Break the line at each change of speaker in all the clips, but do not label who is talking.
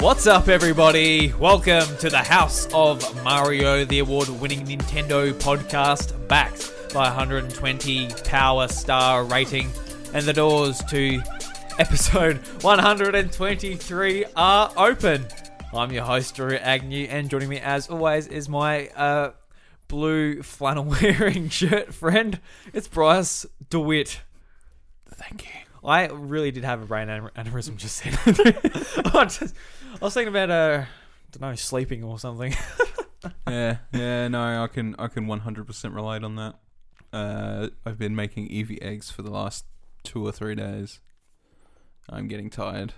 What's up, everybody? Welcome to the House of Mario, the award-winning Nintendo podcast, backed by 120 power star rating, and the doors to episode 123 are open. I'm your host, Drew Agnew, and joining me, as always, is my blue flannel-wearing shirt friend. It's Bryce DeWitt.
Thank you.
I really did have a brain aneurysm just then. I was thinking about, I don't know, sleeping or something.
No, I can 100% relate on that. I've been making Eevee eggs for the last 2 or 3 days. I'm getting tired.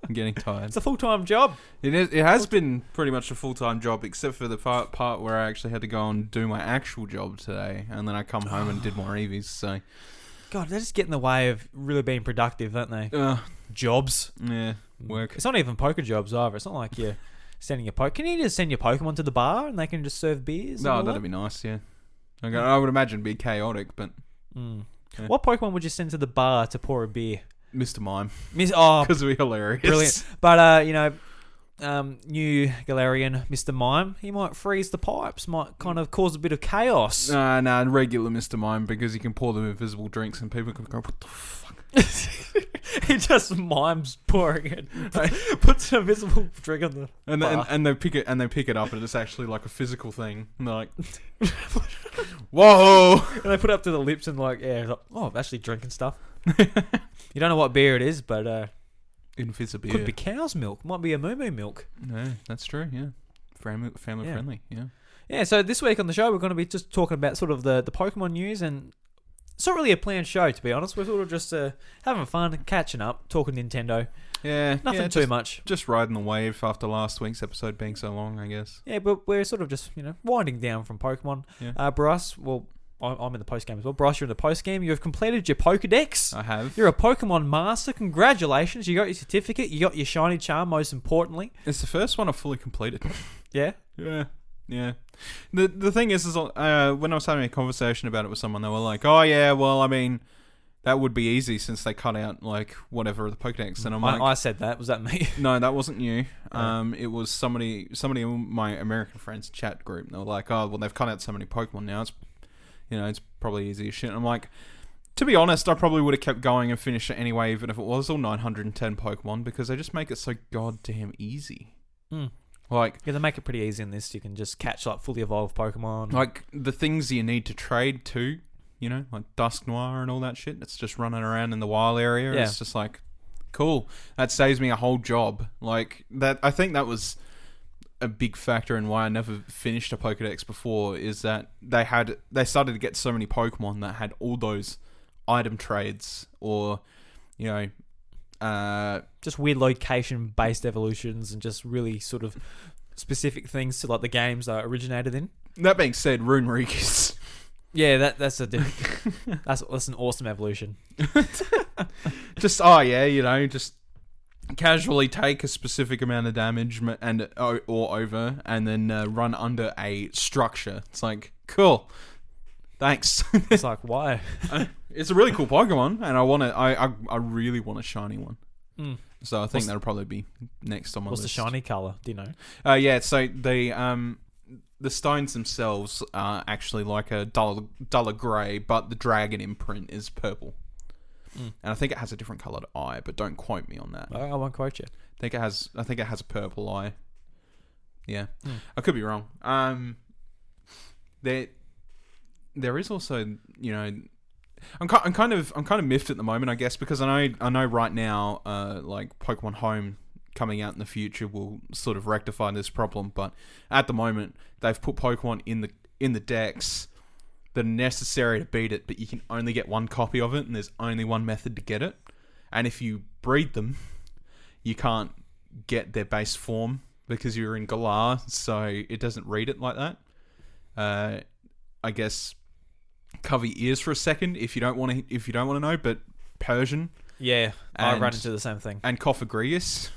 It's a full-time job.
It is. It has been pretty much a full-time job, except for the part where I actually had to go and do my actual job today, and then I come home and did more Eevees. So,
God, they just get in the way of really being productive, don't they? Jobs.
Yeah, work.
It's not even poker jobs either. It's not like you're sending your Can you just send your Pokemon to the bar and they can just serve beers?
No, that'd be nice. Yeah, I would imagine it'd be chaotic, but.
Yeah. What Pokemon would you send to the bar to pour a beer?
Mr. Mime.
Because
we're hilarious.
Brilliant. But, new Galarian Mr. Mime, he might freeze the pipes, might kind of cause a bit of chaos.
Nah, regular Mr. Mime, because he can pour them invisible drinks and people can go, what the fuck?
He just mimes pouring it. Puts an invisible drink on the bar.
And they pick it up and it's actually like a physical thing. And they're like, whoa!
And they put it up to the lips and like, I'm actually drinking stuff. You don't know what beer it is, but
invisible beer.
Could be cow's milk. Might be a moo milk.
No, that's true. Yeah, family friendly. Yeah.
Yeah. So this week on the show, we're going to be just talking about sort of the Pokemon news, and it's not really a planned show, to be honest. We're sort of just having fun, catching up, talking Nintendo.
Yeah,
nothing too much.
Just riding the wave after last week's episode being so long, I guess.
Yeah, but we're sort of just winding down from Pokemon.
Yeah.
Bryce, well, I'm in the post game as well. Bryce, you're in the post game. You have completed your Pokedex.
I have.
You're a Pokemon master. Congratulations! You got your certificate. You got your shiny charm. Most importantly,
it's the first one I've fully completed.
Yeah.
Yeah. The thing is when I was having a conversation about it with someone, they were like, "Oh yeah, well, I mean, that would be easy since they cut out like whatever of the Pokedex." And I'm like,
I said that. Was that me?
No, that wasn't you. It was somebody in my American friends chat group. And they were like, "Oh, well, they've cut out so many Pokemon now. It's probably easy as shit." And I'm like, to be honest, I probably would have kept going and finished it anyway, even if it was all 910 Pokemon, because they just make it so goddamn easy. Like,
they make it pretty easy in this. You can just catch like fully evolved Pokemon.
Like the things you need to trade too, like Dusk Noir and all that shit. It's just running around in the wild area. Yeah. It's just like, cool. That saves me a whole job. Like that. I think that was a big factor in why I never finished a Pokedex before, is that they started to get so many Pokemon that had all those item trades or,
just weird location-based evolutions and just really sort of specific things to like the games that originated in.
That being said, Rune Reekers.
Yeah, that's an awesome evolution.
Just just casually take a specific amount of damage and or over, and then run under a structure. It's like, cool, thanks.
It's like, why?
It's a really cool Pokemon, and I really want a shiny one. So I think that'll probably be next on my list.
What's the shiny color? Do you know?
Yeah. So the stones themselves are actually like a duller grey, but the dragon imprint is purple. And I think it has a different coloured eye, but don't quote me on that.
I won't quote you.
I think it has a purple eye. Yeah, I could be wrong. There is also, I'm kind of miffed at the moment, I guess, because I know right now, like Pokemon Home coming out in the future will sort of rectify this problem, but at the moment they've put Pokemon in the decks that are necessary to beat it, but you can only get one copy of it, and there's only one method to get it. And if you breed them, you can't get their base form because you're in Galar, so it doesn't read it like that. I guess cover your ears for a second if you don't want to know. But Persian,
yeah, I run into the same thing.
And Cofagrius,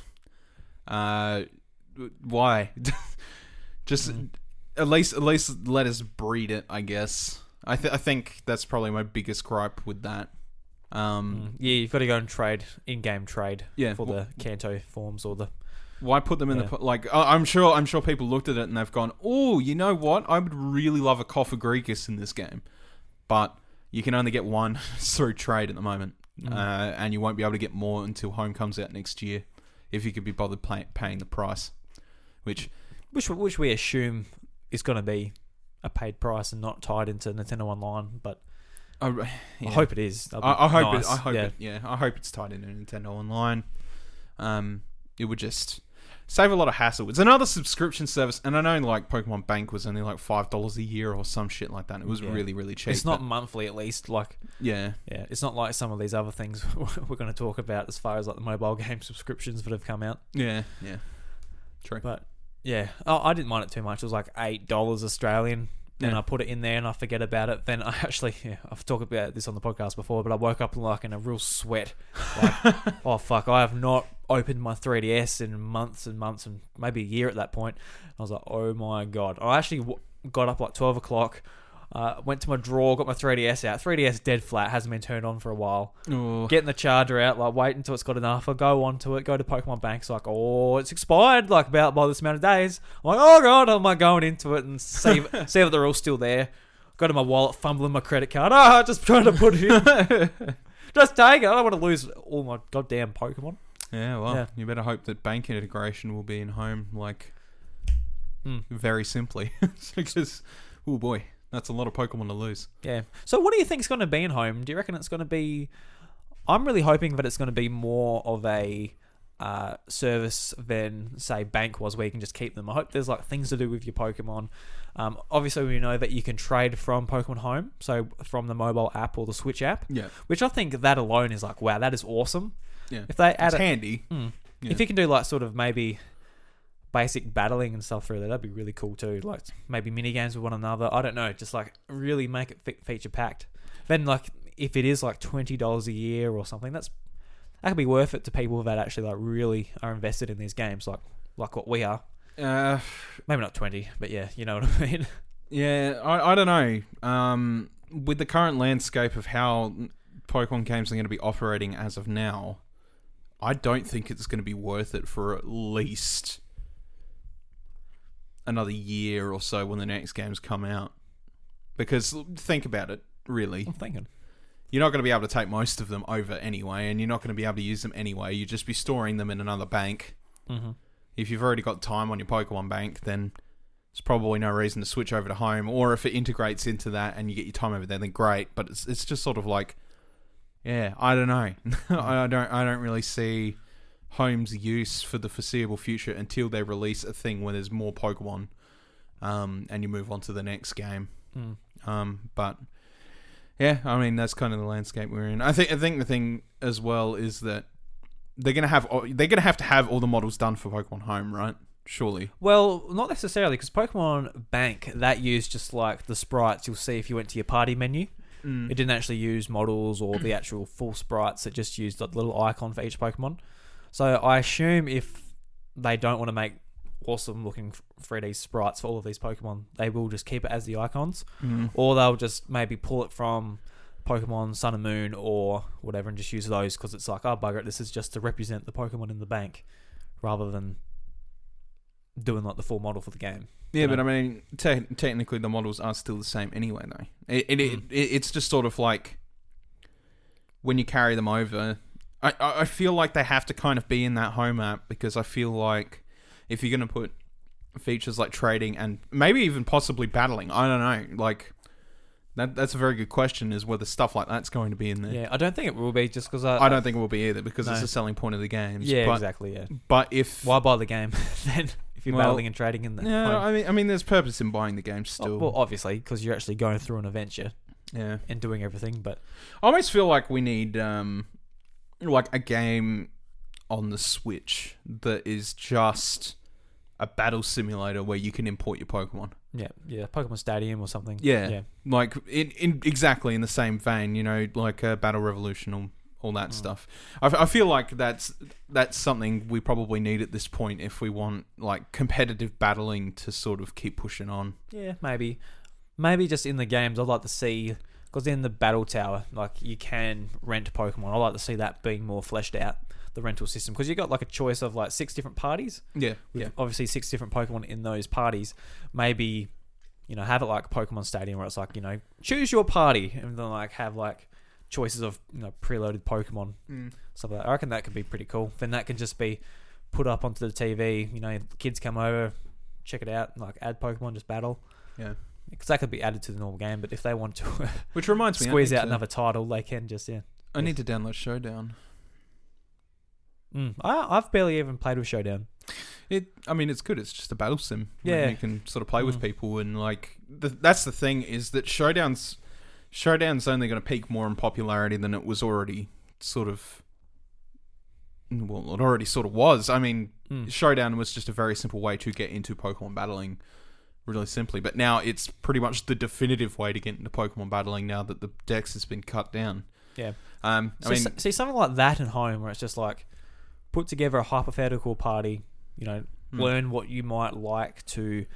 why? Just at least let us breed it, I guess. I think that's probably my biggest gripe with that.
Yeah, you've got to go and trade, in-game trade for the Kanto forms or the...
Why put them in the... Like, I'm sure people looked at it and they've gone, oh, you know what? I would really love a Koffagrigus in this game. But you can only get one through trade at the moment. And you won't be able to get more until Home comes out next year, if you could be bothered paying the price. Which
we assume is going to be a paid price and not tied into Nintendo Online, but... I hope it is.
I hope it's tied into Nintendo Online. It would just save a lot of hassle. It's another subscription service, and I know like Pokemon Bank was only like $5 a year or some shit like that. And it was really, really cheap.
It's not monthly, at least. Like it's not like some of these other things we're going to talk about as far as like the mobile game subscriptions that have come out.
Yeah, true.
But I didn't mind it too much. It was like $8 Australian. Then I put it in there and I forget about it. Then I actually, I've talked about this on the podcast before, but I woke up like in a real sweat. Like, oh fuck, I have not opened my 3DS in months and months and maybe a year at that point. I was like, oh my god. I actually got up like 12 o'clock, went to my drawer, got my 3DS out. 3DS dead flat, hasn't been turned on for a while.
Ooh.
Getting the charger out, like wait until it's got enough. I go onto it, go to Pokemon Bank. It's like, oh, it's expired like about by this amount of days. I'm like, oh god, I'm like going into it and see if they're all still there. Go to my wallet, fumbling my credit card. Just trying to put it in. Just take it. I don't want to lose all my goddamn Pokemon.
Yeah, well, you better hope that bank integration will be in Home, like, very simply. Because, oh boy, that's a lot of Pokemon to lose.
Yeah. So what do you think is going to be in Home? Do you reckon it's going to be... I'm really hoping that it's going to be more of a service than, say, Bank was, where you can just keep them. I hope there's, like, things to do with your Pokemon. Obviously, we know that you can trade from Pokemon Home, so from the mobile app or the Switch app.
Yeah.
Which I think that alone is like, wow, that is awesome.
Yeah.
If they add
handy.
Yeah. If you can do like sort of maybe basic battling and stuff through there, that'd be really cool too. Like maybe mini games with one another. I don't know, just like really make it feature packed. Then like if it is like $20 a year or something, that could be worth it to people that actually like really are invested in these games, like what we are. Maybe not 20, but yeah, you know what I mean.
Yeah, I don't know. With the current landscape of how Pokemon games are going to be operating as of now, I don't think it's going to be worth it for at least another year or so when the next games come out. Because think about it, really.
I'm thinking.
You're not going to be able to take most of them over anyway, and you're not going to be able to use them anyway. You'd just be storing them in another bank.
Mm-hmm.
If you've already got time on your Pokemon Bank, then there's probably no reason to switch over to Home. Or if it integrates into that and you get your time over there, then great. But it's just sort of like, yeah, I don't know. I don't really see Home's use for the foreseeable future until they release a thing where there's more Pokemon, and you move on to the next game. But yeah, I mean that's kind of the landscape we're in. I think the thing as well is that they're gonna have to have all the models done for Pokemon Home, right? Surely.
Well, not necessarily, because Pokemon Bank, that used just like the sprites you'll see if you went to your party menu. It didn't actually use models or the actual full sprites. It just used the little icon for each Pokemon. So I assume if they don't want to make awesome looking 3D sprites for all of these Pokemon, they will just keep it as the icons. Or they'll just maybe pull it from Pokemon Sun and Moon or whatever and just use those, because it's like, oh bugger it, this is just to represent the Pokemon in the bank rather than doing like the full model for the game.
Yeah, but I mean, technically the models are still the same anyway, though. It's just sort of like when you carry them over, I feel like they have to kind of be in that Home app, because I feel like if you're going to put features like trading and maybe even possibly battling, I don't know, like that's a very good question, is whether stuff like that's going to be in there.
Yeah, I don't think it will be, just because
I don't think it will be either, because it's a selling point of the games.
Yeah, exactly. Yeah,
but if
why buy the game then? If you're battling and trading in the
Home. I mean, there's purpose in buying the game still.
Well, obviously, because you're actually going through an adventure,
and
doing everything. But
I almost feel like we need like a game on the Switch that is just a battle simulator where you can import your Pokemon.
Yeah, Pokemon Stadium or something.
Yeah. Like in exactly in the same vein, you know, like Battle Revolution or all that stuff. I feel like that's something we probably need at this point if we want like competitive battling to sort of keep pushing on.
Yeah, maybe. maybe just in the games, I'd like to see, because in the battle tower, like you can rent Pokemon. I'd like to see that being more fleshed out, the rental system, because you got like a choice of like 6 different parties.
Yeah,
with obviously 6 different Pokemon in those parties. Maybe, have it like Pokemon Stadium where it's like, choose your party, and then like have like choices of preloaded Pokemon, stuff like that. I reckon that could be pretty cool. Then that can just be put up onto the TV. Kids come over, check it out, like add Pokemon, just battle.
Yeah. Because
that could be added to the normal game, but if they want to
which reminds me,
squeeze out another title, they can just,
I need to download Showdown.
I've barely even played with Showdown.
It's good. It's just a battle sim.
Yeah.
You can sort of play with people, and like that's the thing, is that Showdown's only going to peak more in popularity than it was already sort of. Well, it already sort of was. Showdown was just a very simple way to get into Pokemon battling, really simply. But now it's pretty much the definitive way to get into Pokemon battling now that the dex has been cut down.
Yeah. See something like that at home where it's just like put together a hypothetical party, learn what you might like to,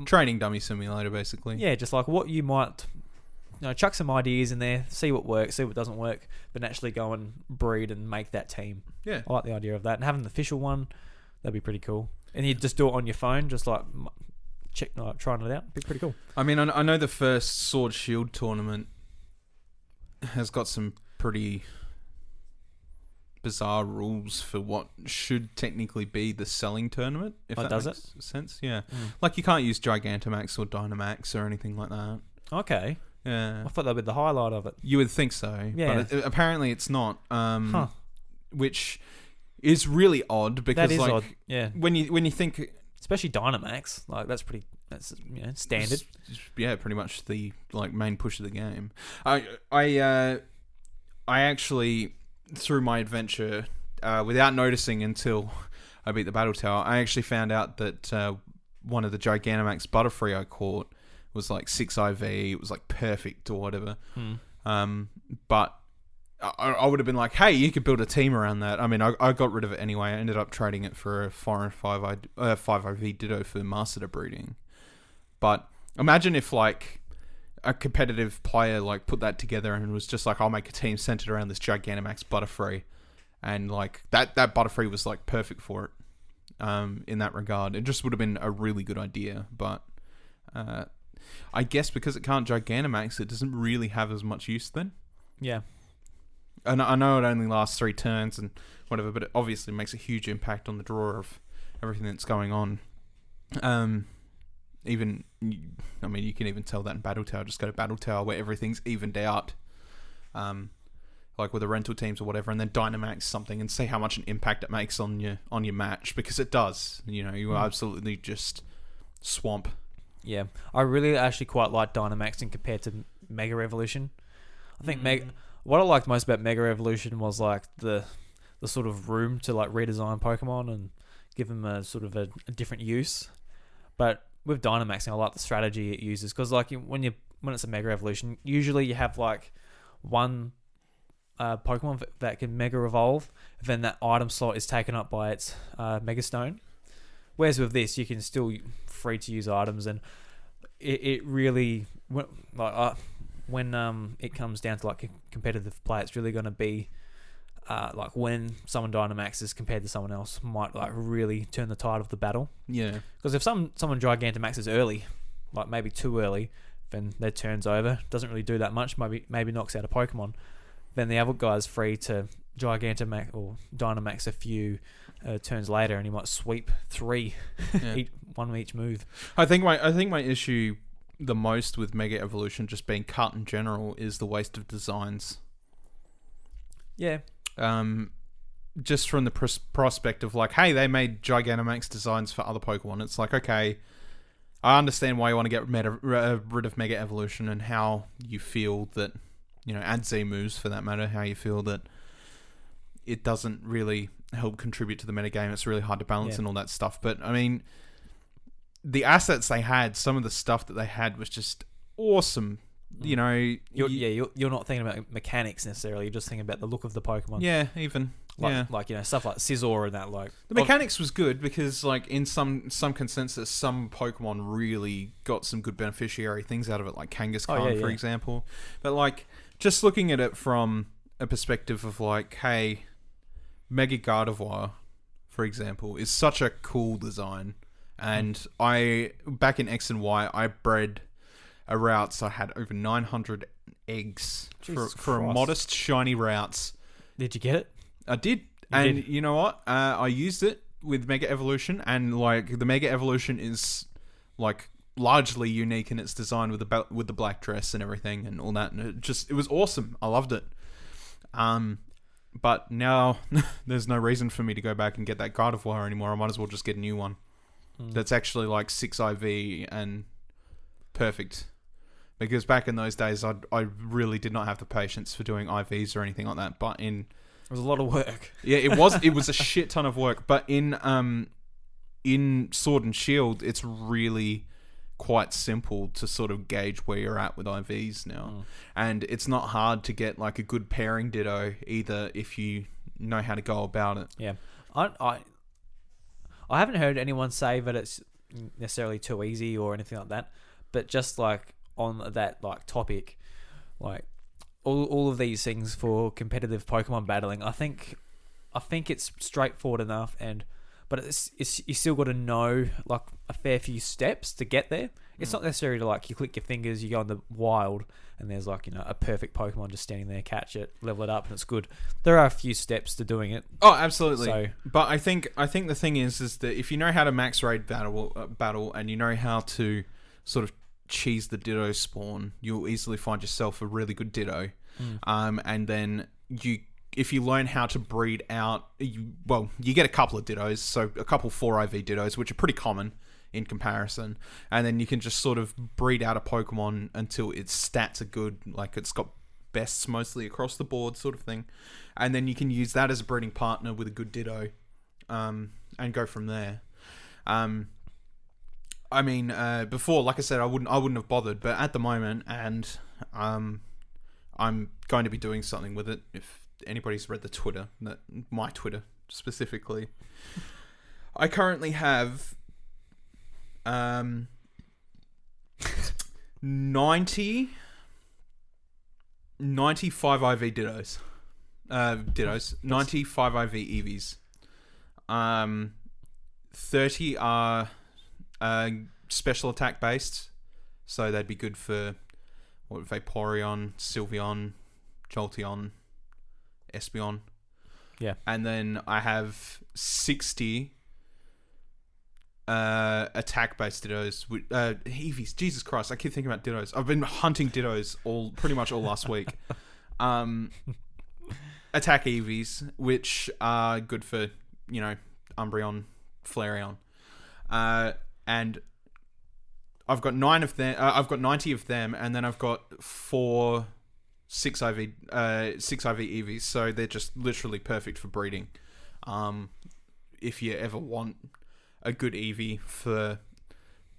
training dummy simulator, basically.
Yeah, just like what you might, chuck some ideas in there, see what works, see what doesn't work, but actually go and breed and make that team.
Yeah.
I like the idea of that. And having the official one, that'd be pretty cool. And you just do it on your phone, just like trying it out. It'd be pretty cool.
I know the first Sword Shield tournament has got some pretty bizarre rules for what should technically be the selling tournament, if that makes sense. Yeah. Like you can't use Gigantamax or Dynamax or anything like that.
Okay.
Yeah.
I thought that would be the highlight of it.
You would think so.
Yeah.
But apparently it's not. Which is really odd, because
that is
like
odd. Yeah.
when you think,
especially Dynamax, like that's standard.
Yeah, pretty much the like main push of the game. I actually, through my adventure, without noticing until I beat the Battle Tower, I actually found out that one of the Gigantamax Butterfree I caught was like 6 IV. It was like perfect or whatever. But I would have been like, hey, you could build a team around that. I got rid of it anyway. I ended up trading it for a 5 IV Ditto for Master breeding. But imagine if like a competitive player like put that together and was just like, I'll make a team centered around this Gigantamax Butterfree, and like that Butterfree was like perfect for it. In that regard, it just would have been a really good idea. But I guess because it can't Gigantamax, it doesn't really have as much use then. Yeah. And I know it only lasts 3 turns and whatever, but it obviously makes a huge impact on the draw of everything that's going on. You can even tell that in Battle Tower. Just go to Battle Tower where everything's evened out, like with the rental teams or whatever, and then Dynamax something and see how much an impact it makes on your match, because it does. You absolutely just swamp. Yeah,
I really actually quite like Dynamaxing compared to Mega Evolution. I think what I liked most about Mega Evolution was like the sort of room to like redesign Pokemon and give them a sort of a different use. But with Dynamaxing, I like the strategy it uses, because like when it's a Mega Evolution, usually you have like one Pokemon that can Mega Evolve, then that item slot is taken up by its Mega Stone. Whereas with this, you can still free to use items, and it really when it comes down to like a competitive play, it's really going to be like when someone Dynamaxes compared to someone else might like really turn the tide of the battle.
Yeah.
Because if someone Gigantamaxes early, like maybe too early, then their turn's over. Doesn't really do that much. Maybe knocks out a Pokemon. Then the other guy's free to Gigantamax or Dynamax a few turns later, and he might sweep 3, one each move.
I think my issue the most with Mega Evolution just being cut in general is the waste of designs.
Yeah.
Just from the prospect of like, hey, they made Gigantamax designs for other Pokemon. It's like, okay, I understand why you want to get rid of Mega Evolution and how you feel that, and Z moves for that matter, how you feel that it doesn't really help contribute to the metagame. It's really hard to balance and all that stuff. But the assets they had, some of the stuff that they had was just awesome. You're
not thinking about mechanics necessarily. You're just thinking about the look of the Pokemon.
Yeah, even
Like stuff like Scizor and that. Like
the mechanics was good because like in some consensus, some Pokemon really got some good beneficiary things out of it, like Kangaskhan, for example. But like just looking at it from a perspective of like, hey, Mega Gardevoir, for example, is such a cool design. And back in X and Y, I bred a Routes. I had over 900 eggs for a modest shiny Routes.
Did you get it?
I did. You know what? I used it with Mega Evolution, and like the Mega Evolution is like largely unique in its design with the black dress and everything and all that. And it was awesome. I loved it. But now there's no reason for me to go back and get that Gardevoir anymore. I might as well just get a new one. That's actually like 6 IV and perfect. Because back in those days, I really did not have the patience for doing IVs or anything like that. But it was
a lot of work.
Yeah, it was a shit ton of work. But in Sword and Shield, it's really quite simple to sort of gauge where you're at with IVs now. And it's not hard to get like a good pairing Ditto either if you know how to go about it.
Yeah. I haven't heard anyone say that it's necessarily too easy or anything like that, but just like on that like topic, like all of these things for competitive Pokemon battling, I think it's straightforward enough, but you still got to know like a fair few steps to get there. It's not necessarily like you click your fingers, you go in the wild, and there's like a perfect Pokemon just standing there, catch it, level it up, and it's good. There are a few steps to doing it.
Oh, absolutely. But I think the thing is that if you know how to max raid battle, and you know how to sort of cheese the Ditto spawn, you'll easily find yourself a really good Ditto. And then if you learn how to breed out, you get a couple of Dittos, so a couple 4 IV Dittos, which are pretty common in comparison, and then you can just sort of breed out a Pokemon until its stats are good, like it's got bests mostly across the board sort of thing, and then you can use that as a breeding partner with a good Ditto, and go from there. I mean, before, like I said, I wouldn't have bothered, but at the moment, and I'm going to be doing something with it. If anybody's read the Twitter, my Twitter specifically, I currently have 95 IV Dittos. 95 IV Eevees. 30 are special attack based, so they'd be good for Vaporeon, Sylveon, Jolteon, Espeon.
Yeah.
And then I have 60 attack-based Dittos. Eevees. Jesus Christ, I keep thinking about Dittos. I've been hunting Dittos pretty much all last week. Attack Eevees, which are good for, Umbreon, Flareon. And I've got 9 of them. I've got 90 of them, and then I've got 6 IV Eevees, so they're just literally perfect for breeding. If you ever want a good Eevee for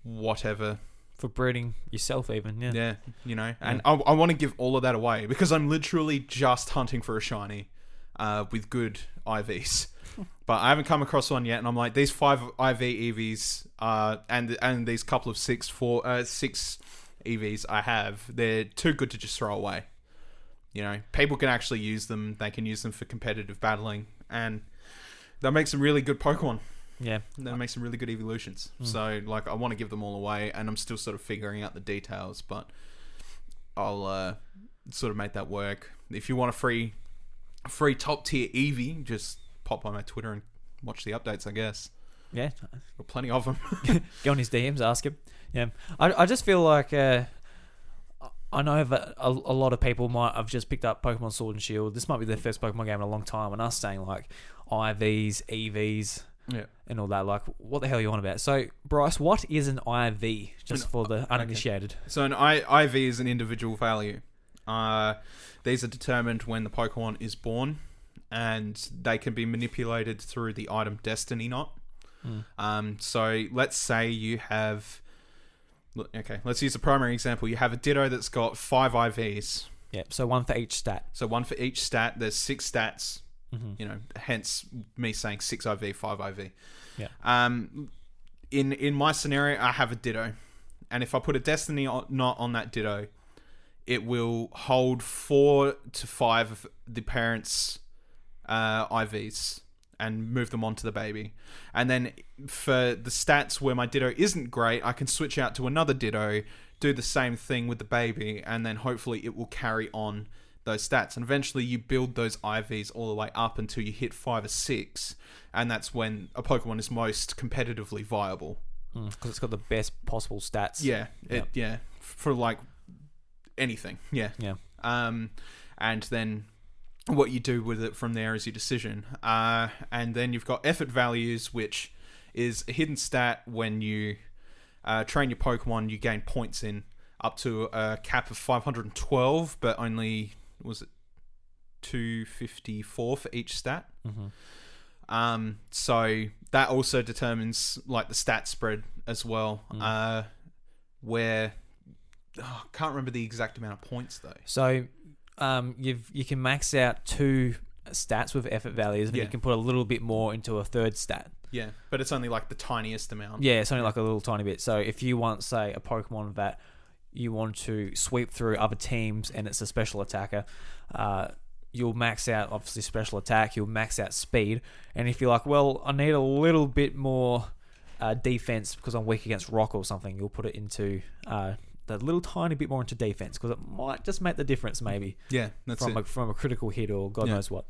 whatever.
For breeding yourself even, yeah.
Yeah, and I want to give all of that away because I'm literally just hunting for a shiny with good IVs. But I haven't come across one yet, and I'm like, these 5 IV Eevees and these couple of 6 Eevees I have, they're too good to just throw away. People can actually use them. They can use them for competitive battling, and they'll make some really good Pokemon.
Yeah.
They'll make some really good evolutions. So, I want to give them all away, and I'm still sort of figuring out the details, but I'll sort of make that work. If you want a free top-tier Eevee, just pop by my Twitter and watch the updates, I guess.
Yeah.
Got plenty of them.
Go on his DMs, ask him. Yeah. I just feel like... I know that a lot of people might have just picked up Pokemon Sword and Shield. This might be their first Pokemon game in a long time, and us saying like IVs, EVs, and all that. Like, what the hell are you on about? So, Bryce, what is an IV? Just for the uninitiated.
Okay. So, an IV is an individual value. These are determined when the Pokemon is born, and they can be manipulated through the item Destiny Knot. So, let's say you have... Okay, let's use a primary example. You have a Ditto that's got 5 IVs.
Yeah, so 1 for each stat.
So 1 for each stat. There's 6 stats You know, hence me saying 6 IV, 5 IV.
Yeah.
In my scenario, I have a Ditto, and if I put a Destiny Knot on that Ditto, it will hold 4 to 5 of the parents' IVs and move them onto the baby. And then for the stats where my Ditto isn't great, I can switch out to another Ditto, do the same thing with the baby, and then hopefully it will carry on those stats. And eventually you build those IVs all the way up until you hit 5 or 6, and that's when a Pokemon is most competitively viable.
Because it's got the best possible stats.
Yeah, for like anything. Yeah. And then what you do with it from there is your decision. And then you've got effort values, which is a hidden stat. When you train your Pokemon, you gain points in up to a cap of 512, but only, was it 254 for each stat? So that also determines like the stat spread as well, where I can't remember the exact amount of points though.
So you can max out 2 stats with effort values, and you can put a little bit more into a third stat.
Yeah, but it's only like the tiniest amount.
Yeah, it's only like a little tiny bit. So if you want, say, a Pokemon that you want to sweep through other teams and it's a special attacker, you'll max out, obviously, special attack, you'll max out speed. And if you're like, well, I need a little bit more defense because I'm weak against rock or something, you'll put it into the little tiny bit more into defense because it might just make the difference, maybe.
Yeah, that's
from a critical hit or God knows what.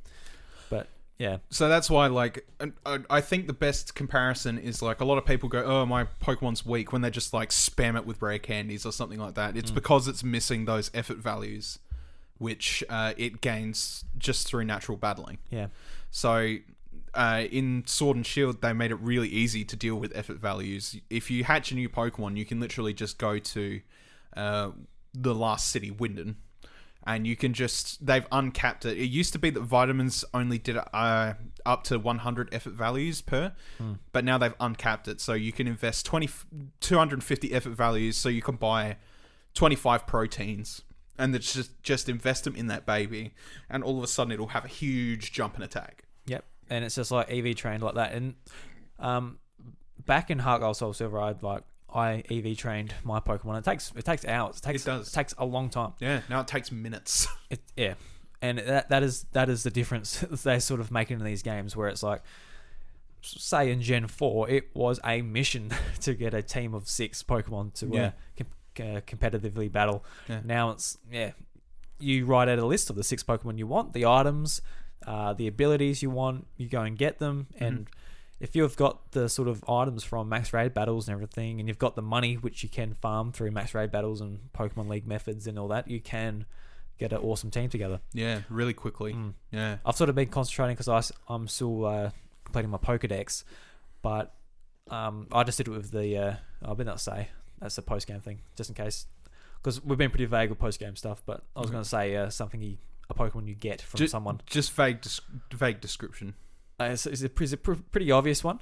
But yeah.
So that's why, like, I think the best comparison is like a lot of people go, "Oh, my Pokemon's weak," when they just like spam it with rare candies or something like that. It's because it's missing those effort values, which it gains just through natural battling.
Yeah.
So in Sword and Shield, they made it really easy to deal with effort values. If you hatch a new Pokemon, you can literally just go to the last city, Winden, and you can just, they've uncapped it. It used to be that vitamins only did up to 100 effort values per, but now they've uncapped it. So you can invest 250 effort values, so you can buy 25 proteins, and it's just invest them in that baby, and all of a sudden it'll have a huge jump in attack.
Yep, and it's just like EV trained like that. And back in Heart Gold Soul Silver, I EV trained my Pokemon. It takes hours. It takes a long time.
Yeah, now it takes minutes.
And that is the difference they sort of make in these games, where it's like, say in Gen 4, it was a mission to get a team of 6 Pokemon to competitively battle. Yeah. Now it's, you write out a list of the 6 Pokemon you want, the items, the abilities you want, you go and get them, and if you've got the sort of items from max raid battles and everything, and you've got the money which you can farm through max raid battles and Pokemon League methods and all that, you can get an awesome team together. Yeah,
really quickly. Yeah,
I've sort of been concentrating because I'm still completing my Pokedex, but I just did it with the I better not say that's a post game thing, just in case, because we've been pretty vague with post game stuff. But I was going to say something a Pokemon you get from someone.
Just vague description.
It's a pretty obvious one.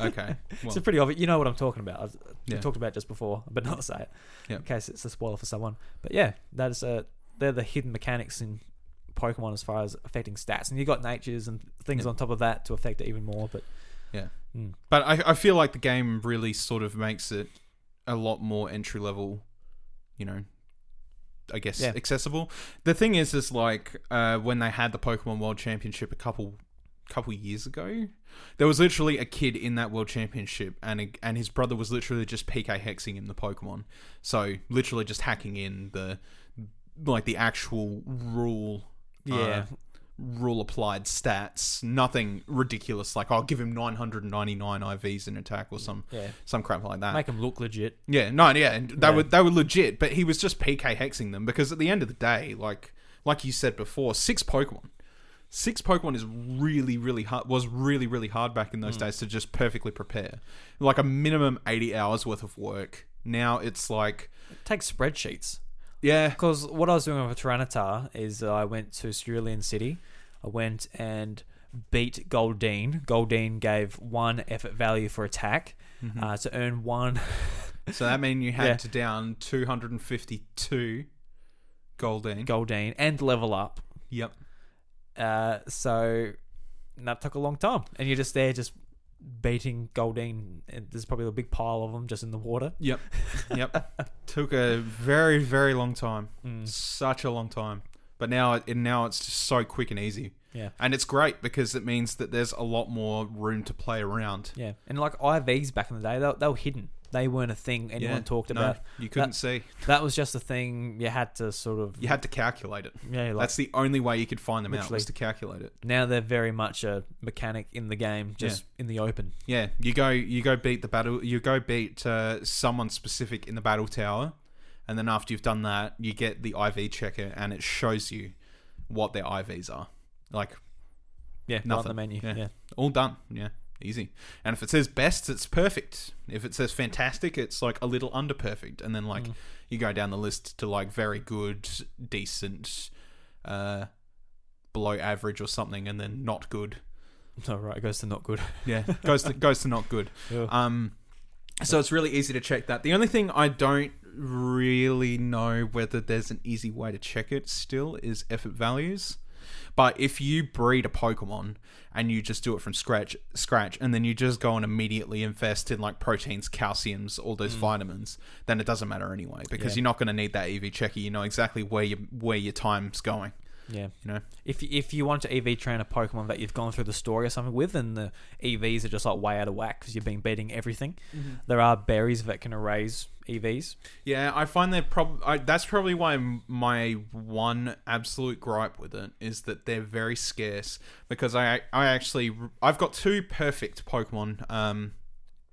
Okay. Well.
It's a pretty obvious. You know what I'm talking about. We talked about it just before, but not say it in case it's a spoiler for someone. But yeah, that is they're the hidden mechanics in Pokemon as far as affecting stats, and you got natures and things on top of that to affect it even more. But
but I feel like the game really sort of makes it a lot more entry level. You know, I guess accessible. The thing is like when they had the Pokemon World Championship a couple years ago, there was literally a kid in that World Championship, and his brother was literally just PK hexing him the Pokemon. So literally just hacking in the actual rule applied stats. Nothing ridiculous like I'll give him 999 IVs in attack or some crap like that.
Make him look legit.
And they were legit, but he was just PK hexing them because at the end of the day, like you said before, 6 Pokemon is really, really hard. Was really, really hard back in those days to just perfectly prepare. Like a minimum 80 hours worth of work. Now it's like
it takes spreadsheets.
Yeah,
because what I was doing with a Tyranitar is I went to Cerulean City. I went and beat Goldeen. Goldeen gave 1 effort value for attack to earn 1.
So that means you had to down 252 Goldeen
and level up.
Yep.
So that took a long time, and you're just there, just beating Goldeen. And there's probably a big pile of them just in the water.
Yep. Took a very, very long time. Such a long time. But now it's just so quick and easy.
Yeah.
And it's great because it means that there's a lot more room to play around.
Yeah. And like IVs back in the day, they were hidden. They weren't a thing anyone talked about.
You couldn't see.
That was just a thing you had to sort of...
You had to calculate it.
Yeah,
that's the only way you could find them
literally
out, was to calculate it.
Now they're very much a mechanic in the game, just in the open.
Yeah, you go beat the battle. You go beat someone specific in the battle tower, and then after you've done that, you get the IV checker, and it shows you what their IVs are. Like,
nothing.
Right
on the menu. Yeah.
All done. Yeah. Easy. And if it says best, it's perfect. If it says fantastic, it's like a little under perfect. And then like you go down the list to like very good, decent, below average or something, and then not good.
Oh, right, it goes to not good.
Yeah, goes to not good. So it's really easy to check that. The only thing I don't really know whether there's an easy way to check it still is effort values. But if you breed a Pokemon and you just do it from scratch, and then you just go and immediately invest in like proteins, calciums, all those vitamins, then it doesn't matter anyway, because you're not going to need that EV checker. You know exactly where your time's going.
Yeah.
You know,
if you want to EV train a Pokemon that you've gone through the story or something with, and the EVs are just like way out of whack because you've been beating everything, there are berries that can erase EVs.
Yeah, I find that that's probably why my one absolute gripe with it is that they're very scarce, because I've got two perfect Pokemon,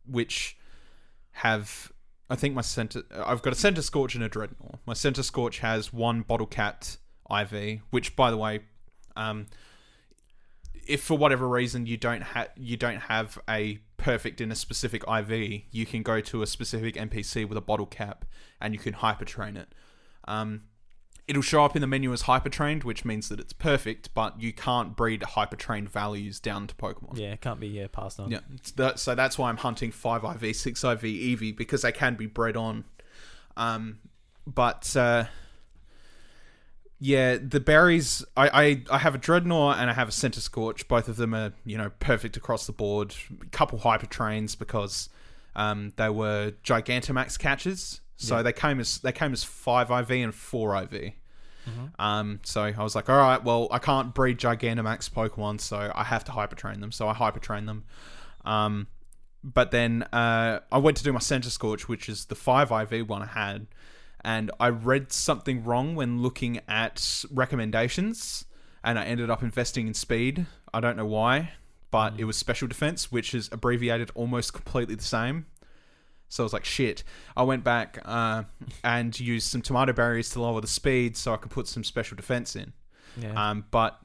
which have, I think I've got a Center Scorch and a Dreadnought. My Center Scorch has one bottle capped IV, which by the way, if for whatever reason you don't have a perfect in a specific IV, you can go to a specific NPC with a bottle cap and you can hyper train it. It'll show up in the menu as hyper trained, which means that it's perfect, but you can't breed hyper trained values down to Pokemon.
Yeah, it can't be passed on.
Yeah, so that's why I'm hunting 5 IV, 6 IV Eevee, because they can be bred on. Yeah, the berries, I have a Dreadnought and I have a Center Scorch. Both of them are, perfect across the board. A couple Hyper Trains because they were Gigantamax catches. So they came as 5 IV and 4 IV. So I was like, all right, well, I can't breed Gigantamax Pokemon, so I have to Hyper Train them. So I Hyper Train them. But then I went to do my Center Scorch, which is the 5 IV one I had. And I read something wrong when looking at recommendations, and I ended up investing in speed. I don't know why, but it was special defense, which is abbreviated almost completely the same. So I was like, shit. I went back and used some tomato berries to lower the speed so I could put some special defense in.
Yeah.
But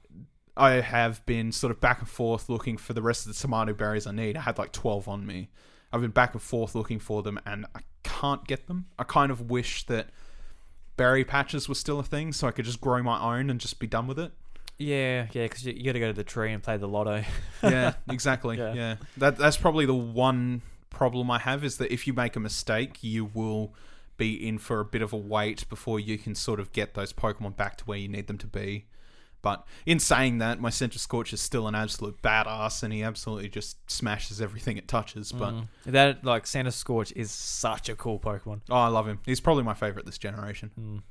I have been sort of back and forth looking for the rest of the tomato berries I need. I had like 12 on me. I've been back and forth looking for them, and I can't get them. I kind of wish that berry patches were still a thing, so I could just grow my own and just be done with it.
Yeah, because you got to go to the tree and play the lotto.
Yeah, exactly. Yeah. That's probably the one problem I have, is that if you make a mistake, you will be in for a bit of a wait before you can sort of get those Pokemon back to where you need them to be. But in saying that, my Center Scorch is still an absolute badass, and he absolutely just smashes everything it touches. But
that, like, Center Scorch is such a cool Pokemon.
Oh, I love him. He's probably my favorite this generation.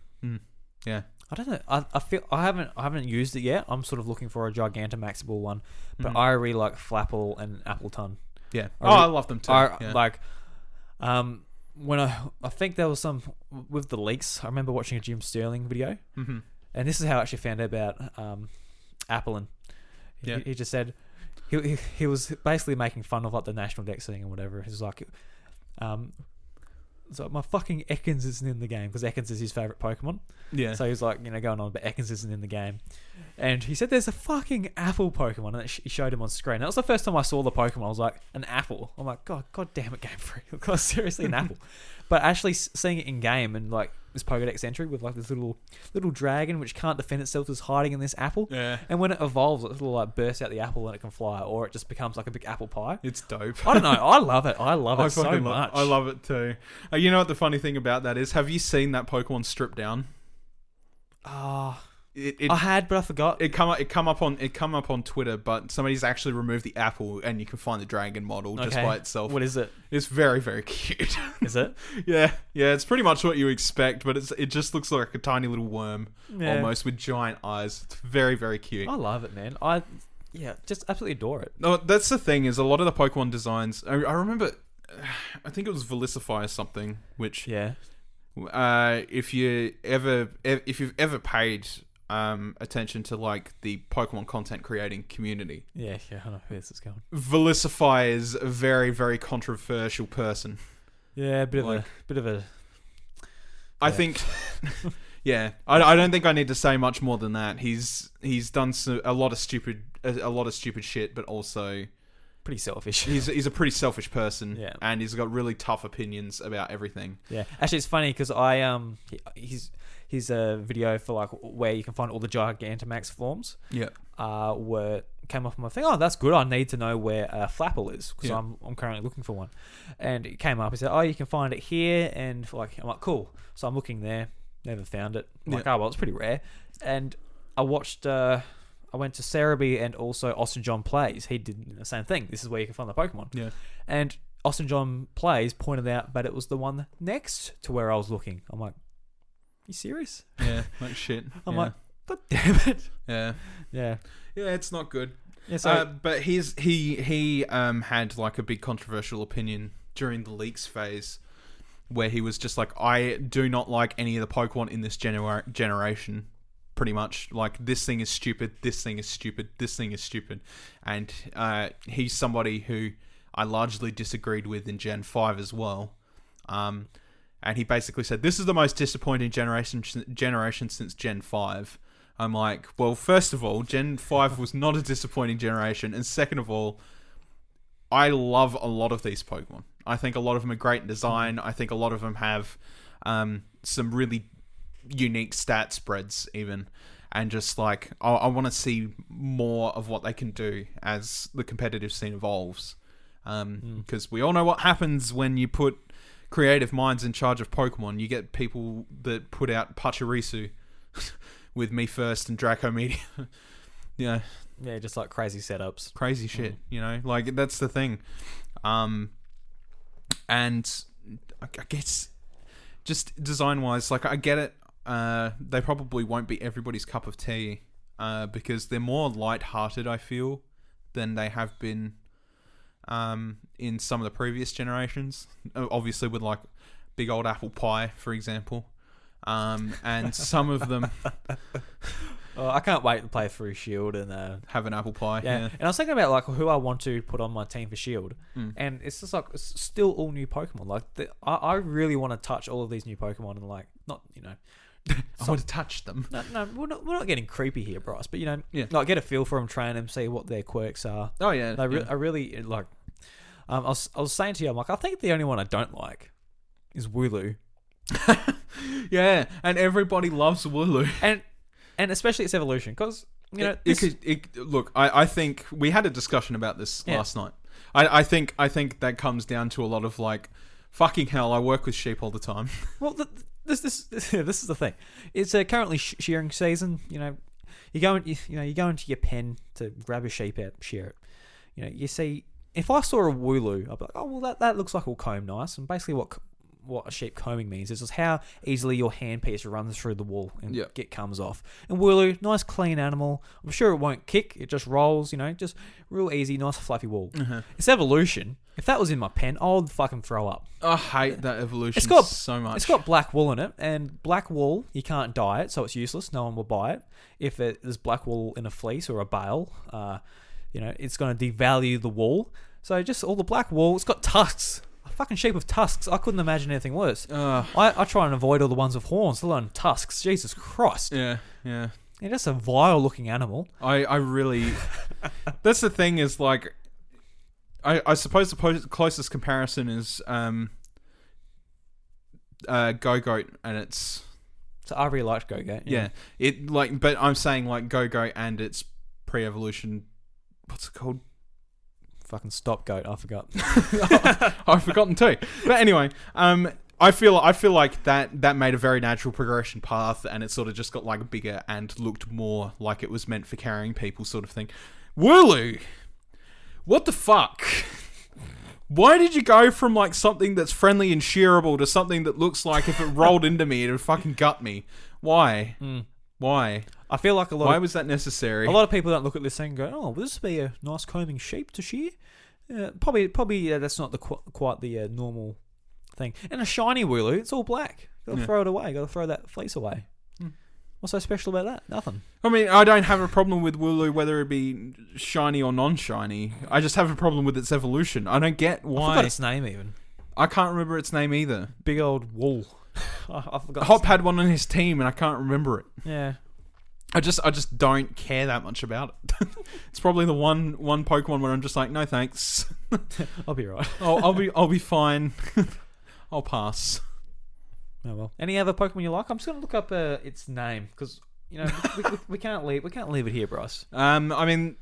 Yeah.
I don't know. I feel I haven't used it yet. I'm sort of looking for a Gigantamaxable one, but I really like Flapple and Appleton.
Yeah. I love them too.
When I think there was some with the leaks. I remember watching a Jim Sterling video. And this is how I actually found out about Applin. He just said he was basically making fun of like the national dex thing or whatever. He's like, so my fucking Ekans isn't in the game, because Ekans is his favorite Pokemon. Yeah. So he's like, going on, but Ekans isn't in the game. And he said there's a fucking apple Pokemon, and he showed him on screen. That was the first time I saw the Pokemon. I was like, an apple. I'm like, God damn it, Game Freak. Seriously, an apple. But actually seeing it in game, and like this Pokedex entry with like this little dragon which can't defend itself, is hiding in this apple. Yeah. And when it evolves, it will like burst out the apple and it can fly, or it just becomes like a big apple pie.
It's dope.
I don't know. I love it. I love it so much.
I love it too. You know what the funny thing about that is? Have you seen that Pokemon stripped down?
I had, but I forgot.
It come up on Twitter, but somebody's actually removed the apple, and you can find the dragon model just by itself.
What is it?
It's very, very cute.
Is it?
Yeah. It's pretty much what you expect, but it just looks like a tiny little worm, almost with giant eyes. It's very, very cute.
I love it, man. Just absolutely adore it.
No, that's the thing, is a lot of the Pokemon designs. I remember, I think it was Velicify or something, which if you've ever paid attention to like the Pokemon content creating community.
Yeah, I know where this is going.
Velicify is a very, very controversial person.
Yeah, a bit of a.
I think. Yeah, I don't think I need to say much more than that. He's done a lot of stupid shit, but also
pretty selfish.
He's a pretty selfish person,
and
he's got really tough opinions about everything.
Yeah, actually, it's funny because his video for like where you can find all the Gigantamax forms.
Yeah.
Came off my thing. Oh, that's good. I need to know where Flapple is because I'm currently looking for one. And it came up. He said, "Oh, you can find it here." And I'm like, "Cool." So I'm looking there. Never found it. I'm like, oh well, it's pretty rare. And I watched. I went to Cerebi and also Austin John Plays. He did the same thing. This is where you can find the Pokemon.
Yeah.
And Austin John Plays pointed out, but it was the one next to where I was looking. I'm like, you serious?
Yeah, like shit.
I'm like, God damn it.
Yeah.
Yeah,
it's not good.
Yeah, so,
but he had like a big controversial opinion during the leaks phase, where he was just like, I do not like any of the Pokemon in this generation. Pretty much, like, this thing is stupid, this thing is stupid, this thing is stupid. And he's somebody who I largely disagreed with in Gen 5 as well. And he basically said, this is the most disappointing generation since Gen 5. I'm like, well, first of all, Gen 5 was not a disappointing generation. And second of all, I love a lot of these Pokemon. I think a lot of them are great in design. I think a lot of them have some really unique stat spreads even. And just like, I want to see more of what they can do as the competitive scene evolves. Because we all know what happens when you put creative minds in charge of Pokemon. You get people that put out Pachirisu with Me First and Draco Media. Yeah,
just like crazy setups.
Crazy shit, you know? Like, that's the thing. And I guess just design-wise, like, I get it. They probably won't be everybody's cup of tea because they're more light-hearted, I feel, than they have been in some of the previous generations. Obviously, with, like, Big Old Apple Pie, for example. And some of them...
Oh, I can't wait to play through Shield and
have an apple pie.
Yeah. And I was thinking about like who I want to put on my team for Shield, and it's just like it's still all new Pokemon. Like I really want to touch all of these new Pokemon and like not
I want to touch them.
No, we're not getting creepy here, Bryce. But like get a feel for them, train them, see what their quirks are.
Oh yeah,
I really like. I was saying to you, I'm like, I think the only one I don't like is Wooloo.
Yeah, and everybody loves Wooloo.
And especially its evolution, because
look, I think we had a discussion about this last night. I think that comes down to a lot of like, fucking hell, I work with sheep all the time.
Well, this is the thing. It's currently shearing season. You go into your pen to grab a sheep out, shear it. You see, if I saw a Wooloo, I'd be like, oh well, that looks like it'll comb nice. And basically, what a sheep combing means is just how easily your handpiece runs through the wool and comes off. And Wooloo, nice clean animal. I'm sure it won't kick. It just rolls, just real easy, nice fluffy wool. Its evolution, if that was in my pen, I would fucking throw up.
I hate that evolution so much.
It's got black wool in it, and black wool, you can't dye it, so it's useless. No one will buy it. If there's black wool in a fleece or a bale, it's going to devalue the wool. So just all the black wool, it's got tusks. Fucking sheep with tusks. I couldn't imagine anything worse. I try and avoid all the ones with horns, let alone tusks. Jesus Christ.
Yeah.
You're just a vile looking animal.
I really... That's the thing is like... I suppose the closest comparison is Go-Goat and its...
So I really liked Go-Goat.
Yeah. But I'm saying like Go-Goat and its pre-evolution... What's it called?
Fucking stop goat, I forgot.
I've forgotten too. But anyway, I feel like that made a very natural progression path, and it sort of just got like bigger and looked more like it was meant for carrying people, sort of thing. Wooloo, what the fuck? Why did you go from like something that's friendly and shearable to something that looks like if it rolled into me, it would fucking gut me? Why? Why?
I feel like
Why was that necessary?
A lot of people don't look at this thing and go, "Oh, will this be a nice combing sheep to shear?" Probably that's not quite the normal thing. And a shiny Wooloo, it's all black. Got to throw it away. Got to throw that fleece away. What's so special about that? Nothing.
I mean, I don't have a problem with Wooloo whether it be shiny or non-shiny. I just have a problem with its evolution. I don't get why.
I forgot its name even.
I can't remember its name either.
Big old wool. I forgot.
Hop had one on his team and I can't remember it.
Yeah.
I just don't care that much about it. It's probably the one Pokemon where I'm just like, no thanks.
I'll be right.
I'll be fine. I'll pass.
Oh well. Any other Pokemon you like? I'm just gonna look up its name because we can't leave it here, Bryce.
I mean,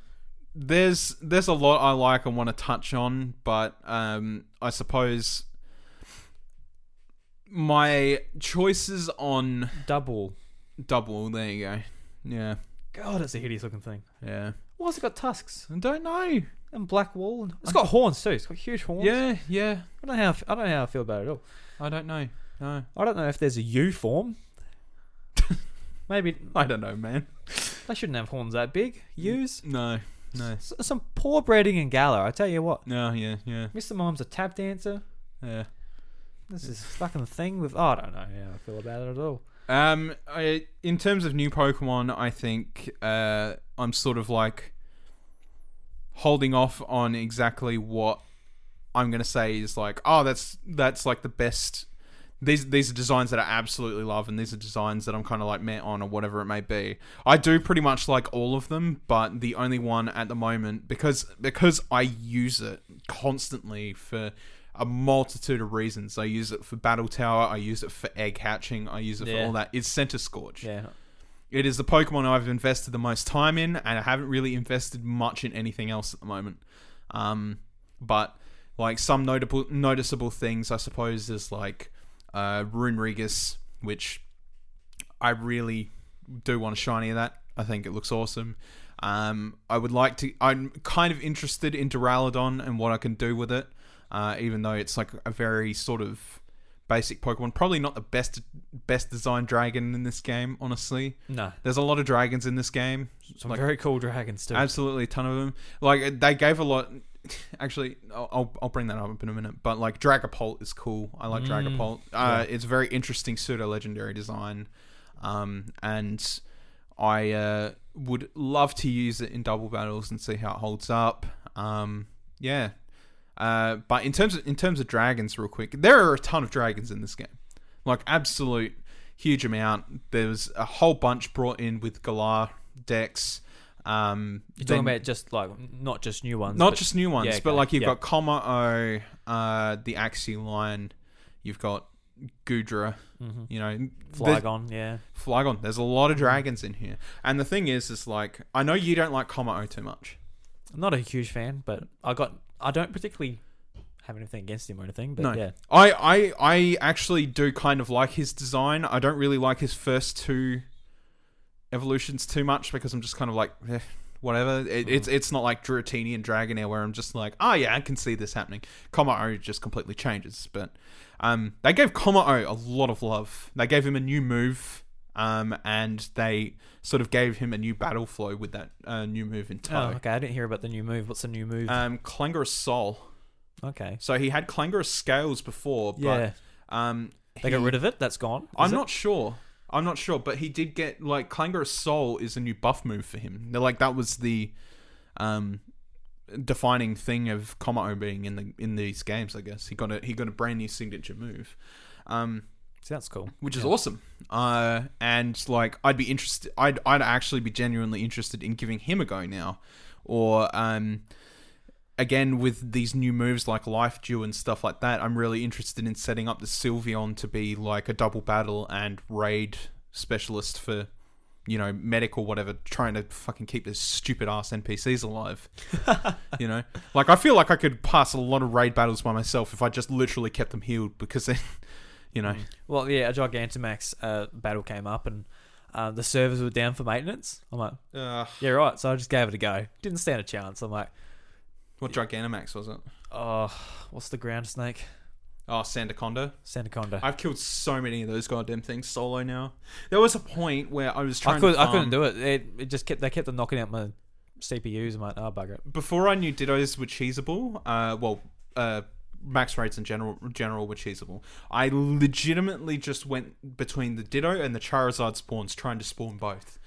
there's a lot I like and want to touch on, but I suppose my choices on double. There you go. Yeah.
God, it's a hideous looking thing.
Yeah.
Why has it got tusks?
I don't know.
And black wool. It's got horns too. It's got huge horns.
Yeah.
I don't know how I feel about it at all.
I don't know. No.
I don't know if there's a U form. Maybe.
I don't know, man.
They shouldn't have horns that big. U's?
No.
Some poor breeding in Galar, I tell you what.
No, yeah.
Mr. Mom's a tap dancer.
Yeah.
This is fucking thing with... I don't know how I feel about it at all.
In terms of new Pokemon, I think I'm sort of like holding off on exactly what I'm gonna say is like, oh, that's like the best. These are designs that I absolutely love, and these are designs that I'm kind of like meh on or whatever it may be. I do pretty much like all of them, but the only one at the moment, because I use it constantly for a multitude of reasons. I use it for Battle Tower, I use it for egg hatching, I use it for all that. It's Centiskorch. Yeah. It is the Pokemon I've invested the most time in, and I haven't really invested much in anything else at the moment. But like some noticeable things, I suppose, is like Rune Regus, which I really do want a shiny of that. I think it looks awesome. I'm kind of interested in Duraludon and what I can do with it. Even though it's like a very sort of basic Pokemon. Probably not the best designed dragon in this game, honestly. No. There's a lot of dragons in this game.
Some like, very cool dragons too.
Absolutely a ton of them. Like, they gave a lot... Actually, I'll bring that up in a minute. But like, Dragapult is cool. I like Dragapult. It's a very interesting pseudo-legendary design. And I would love to use it in double battles and see how it holds up. Yeah. But in terms of dragons, real quick, there are a ton of dragons in this game, like absolute huge amount. There's a whole bunch brought in with Galar decks.
You're talking about just like not just new ones,
but like you've got Kommo-o, the Axiolion, you've got Goodra, you know, Flygon. There's a lot of dragons in here, and the thing is like I know you don't like Kommo-o too much.
I'm not a huge fan, but I don't particularly have anything against him or anything, but no. Yeah.
I actually do kind of like his design. I don't really like his first two evolutions too much because I'm just kind of like, whatever. It's not like Dratini and Dragonair where I'm just like, oh yeah, I can see this happening. Kommo-o just completely changes, but they gave Kommo-o a lot of love. They gave him a new move, and they sort of gave him a new battle flow with that new move in tow.
Oh, okay. I didn't hear about the new move. What's the new move?
Clangorous Soul.
Okay.
So he had Clangorous Scales before, but
they got rid of it. That's gone.
I'm not sure, but he did get like Clangorous Soul is a new buff move for him. They're like that was the defining thing of Kommo-o being in these games. I guess he got a brand new signature move.
Sounds cool.
Which is awesome. And like I'd be interested. I'd actually be genuinely interested in giving him a go now, or again with these new moves like Life Dew and stuff like that. I'm really interested in setting up the Sylveon to be like a double battle and raid specialist for, you know, medic or whatever, trying to fucking keep those stupid ass NPCs alive. You know, like I feel like I could pass a lot of raid battles by myself if I just literally kept them healed because then. you know.
Well, yeah, a Gigantamax battle came up and the servers were down for maintenance. I'm like, yeah, right. So I just gave it a go. Didn't stand a chance. I'm like,
what Gigantamax was it?
Oh, what's the ground snake?
Oh, Sandaconda.
Sandaconda.
I've killed so many of those goddamn things solo now. There was a point where I was trying
I couldn't do it. It just kept on knocking out my CPUs. I'm like, oh, bugger it.
Before I knew Dittos were cheesable, max rates in general were cheesable. I legitimately just went between the Ditto and the Charizard spawns trying to spawn both.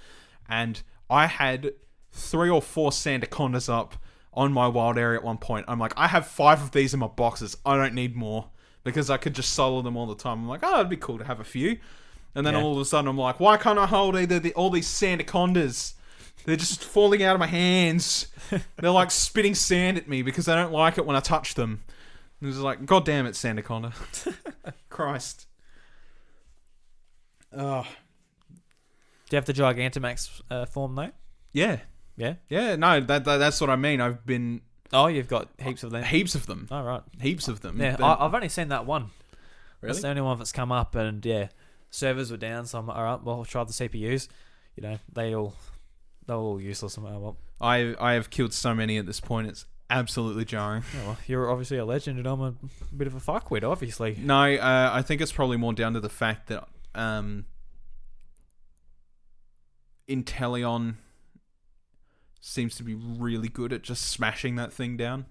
And I had 3 or 4 Sandacondas up on my wild area at one point. I'm like, I have 5 of these in my boxes. I don't need more. Because I could just solo them all the time. I'm like, oh, it'd be cool to have a few. And then all of a sudden I'm like, why can't I hold all these Sandacondas? They're just falling out of my hands. They're like spitting sand at me because I don't like it when I touch them. It was like, God damn it, Sandaconda. Christ. Oh.
Do you have the Gigantamax form though?
Yeah.
Yeah?
Yeah, no, that's what I mean. I've been...
Oh, you've got heaps of them.
Heaps of them.
Oh, right.
Heaps of them.
Yeah, I've only seen that one.
Really?
That's the only one that's come up, and yeah, servers were down, so I'm like, all right, well, I'll try the CPUs. You know, they're all useless. I'm like, well,
I have killed so many at this point, it's absolutely jarring.
Oh, well, you're obviously a legend, and I'm a bit of a fuckwit, obviously.
No, I think it's probably more down to the fact that Inteleon seems to be really good at just smashing that thing down.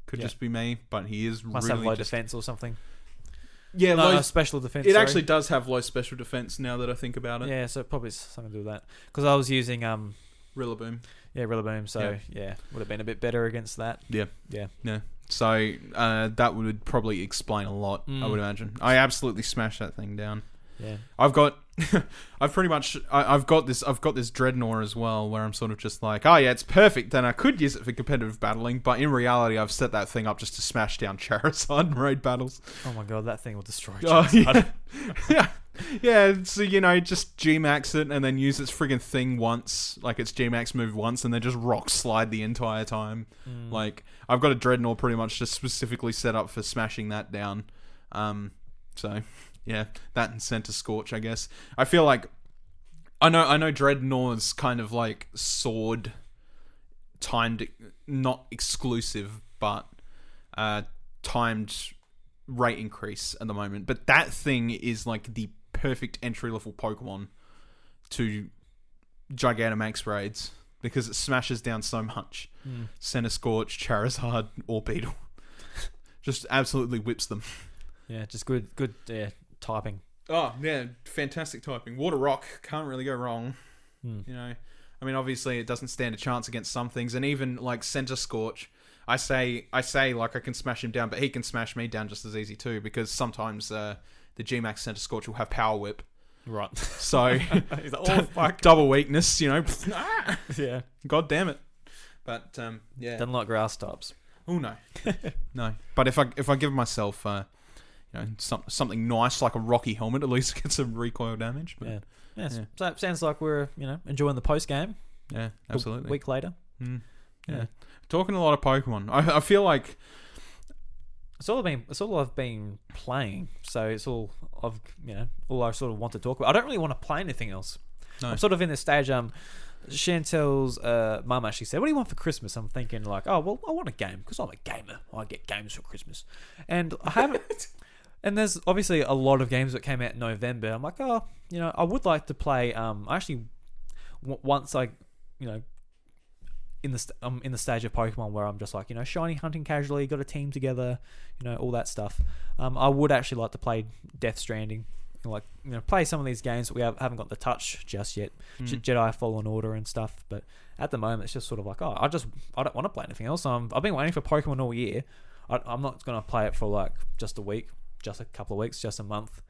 Could just be me, but he is
Must
really
have low defense or something.
Yeah,
low special defense.
It actually does have low special defense now that I think about it.
Yeah, so probably something to do with that. Because I was using
Rillaboom.
Yeah, Rillaboom. So yeah, would have been a bit better against that.
Yeah.
Yeah.
So that would probably explain a lot. I would imagine. I absolutely smashed that thing down.
Yeah.
I've got this Dreadnought as well, where I'm sort of just like, oh yeah, it's perfect. Then I could use it for competitive battling, but in reality, I've set that thing up just to smash down Charizard in raid battles.
Oh my god, that thing will destroy Charizard.
Yeah. So just G-max it and then use its friggin' thing once, like its G-max move once, and then just rock slide the entire time. Like I've got a Dreadnought pretty much just specifically set up for smashing that down. So. Yeah, that and Center Scorch, I guess. I feel like I know Dreadnought's kind of like sword timed, not exclusive, but timed rate increase at the moment. But that thing is like the perfect entry level Pokemon to Gigantamax raids because it smashes down so much. Center Scorch, Charizard, or Beetle, just absolutely whips them.
Yeah, just good. Typing.
Oh yeah, fantastic typing. Water Rock can't really go wrong. I mean, obviously it doesn't stand a chance against some things, and even like Center Scorch, I say like I can smash him down, but he can smash me down just as easy too, because sometimes the G-Max Center Scorch will have Power Whip. Right. So
he's like, oh fuck,
double weakness, Yeah. God damn it. But yeah.
Doesn't like grass types.
Oh no, no. But if I give myself something nice like a Rocky helmet, at least get some recoil damage. But,
yeah. So it sounds like we're enjoying the post game.
Yeah, absolutely.
A week later.
Yeah. Talking a lot of Pokemon. I feel like
it's all I've been playing. So it's all all I sort of want to talk about. I don't really want to play anything else. No. I'm sort of in this stage. Chantel's mum actually said, "What do you want for Christmas?" I'm thinking like, oh well, I want a game because I'm a gamer. I get games for Christmas, and I haven't. And there's obviously a lot of games that came out in November. I'm like, I would like to play. Once I, in the stage of Pokemon where I'm just like, shiny hunting casually, got a team together, all that stuff. I would actually like to play Death Stranding, play some of these games that we haven't got the touch just yet. Jedi Fallen Order and stuff. But at the moment, it's just sort of like, I don't want to play anything else. I've been waiting for Pokemon all year. I'm not going to play it for like just a week. Just a couple of weeks, just a month,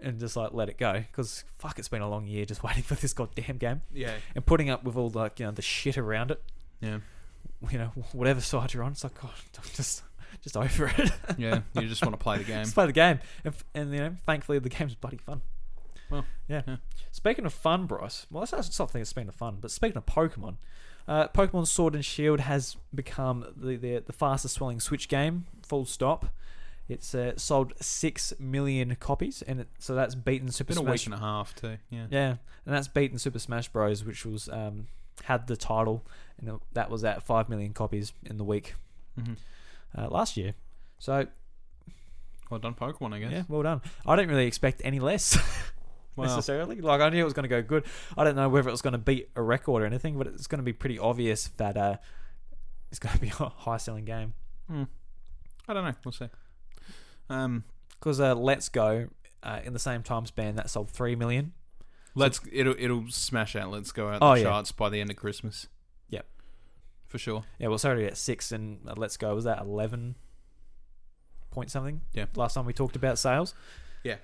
and just like let it go because fuck, it's been a long year just waiting for this goddamn game.
Yeah,
and putting up with all like the shit around it.
Yeah,
whatever side you're on, it's like God, just over it.
Yeah, you just want to play the game.
Just play the game, and thankfully the game's bloody fun.
Well,
yeah. Speaking of fun, Bryce. Well, that's something that's been fun. But speaking of Pokemon, Pokemon Sword and Shield has become the fastest selling Switch game. Full stop. It's sold 6 million copies, and so that's beaten Super
Been a
Smash.
week and a half too. Yeah.
Yeah, and that's beaten Super Smash Bros, which was had the title, and that was at 5 million copies in the week last year. So,
well done, Pokemon, I guess.
yeah, well done. I didn't really expect any less necessarily. Like, I knew it was going to go good. I don't know whether it was going to beat a record or anything, but it's going to be pretty obvious that it's going to be a high-selling game.
I don't know. We'll see.
Because Let's Go, in the same time span, that sold 3 million.
It'll smash out. Let's Go out the charts by the end of Christmas. Yep, for sure.
Yeah, well, it's already at 6, and Let's Go was at 11 point something.
Yeah,
last time we talked about sales.
Yeah.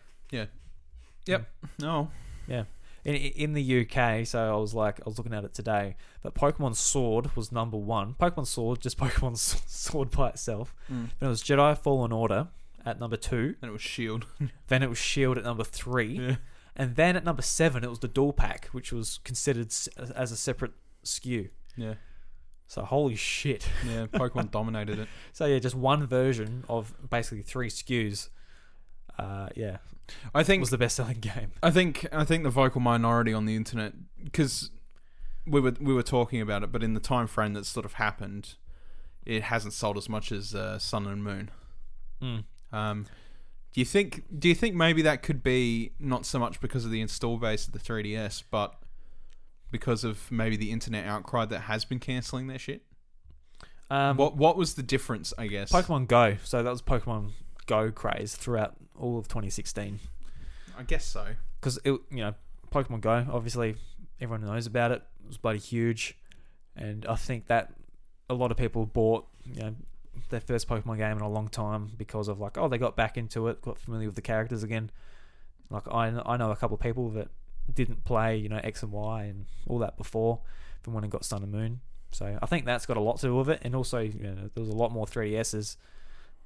Yep. No.
Yeah. In the UK, so I was looking at it today, but Pokemon Sword was number 1. Pokemon Sword, just Pokemon Sword by itself. Then it was Jedi Fallen Order at number 2.
Then it was Shield.
Then it was Shield at number 3.
Yeah.
And then at number 7, it was the Dual Pack, which was considered as a separate SKU.
Yeah.
So holy shit.
Yeah, Pokemon dominated it.
So yeah, just one version of basically 3 SKUs.
I think
was the best-selling game.
I think the vocal minority on the internet, because we were talking about it, but in the time frame that sort of happened, it hasn't sold as much as Sun and Moon. Do you think maybe that could be not so much because of the install base of the 3DS, but because of maybe the internet outcry that has been cancelling their shit? What was the difference, I guess?
Pokemon Go. So that was Pokemon Go craze throughout all of 2016.
I guess so.
Because Pokemon Go, obviously everyone knows about it. It was bloody huge, and I think that a lot of people bought their first Pokemon game in a long time because of they got back into it, got familiar with the characters again. Like I know a couple of people that didn't play X and Y and all that before from when it got Sun and Moon. So I think that's got a lot to do with it, and also there was a lot more 3DSs.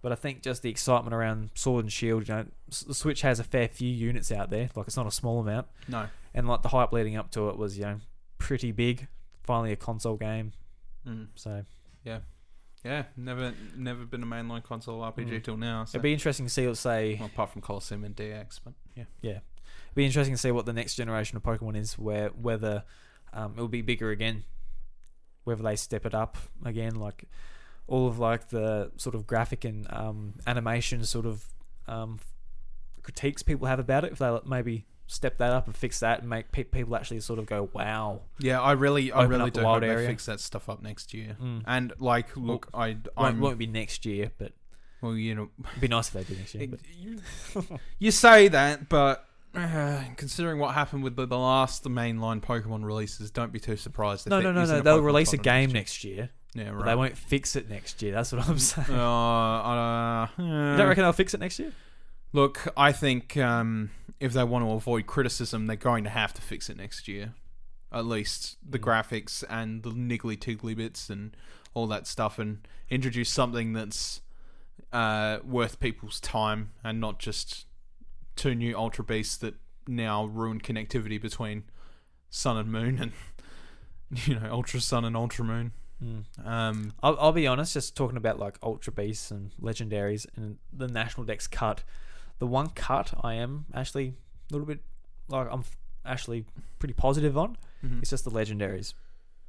But I think just the excitement around Sword and Shield, the Switch has a fair few units out there. Like, it's not a small amount.
No.
And the hype leading up to it was pretty big. Finally a console game. So
yeah, never been a mainline console RPG till now. So.
It'd be interesting to see what
apart from Colosseum and DX, but yeah.
It'd be interesting to see what the next generation of Pokemon is, whether it'll be bigger again, whether they step it up again, like all of the sort of graphic and animation sort of critiques people have about it. If they maybe step that up and fix that and make people actually sort of go, wow.
Yeah, I really do hope they fix that stuff up next year. And look,
won't be next year, but it'd be nice if they did next year.
You say that, but considering what happened with the last mainline Pokemon releases, don't be too surprised.
No. They'll release a game next year.
Yeah, right.
But they won't fix it next year. That's what I'm saying. You
You
don't reckon they'll fix it next year?
Look, I think if they want to avoid criticism, they're going to have to fix it next year. At least the graphics and the niggly-tiggly bits and all that stuff, and introduce something that's worth people's time and not just 2 new Ultra Beasts that now ruin connectivity between Sun and Moon and Ultra Sun and Ultra Moon.
I'll be honest, just talking about Ultra Beasts and Legendaries and the National Dex cut. The one cut I am actually a little bit I'm actually pretty positive on. It's just the Legendaries.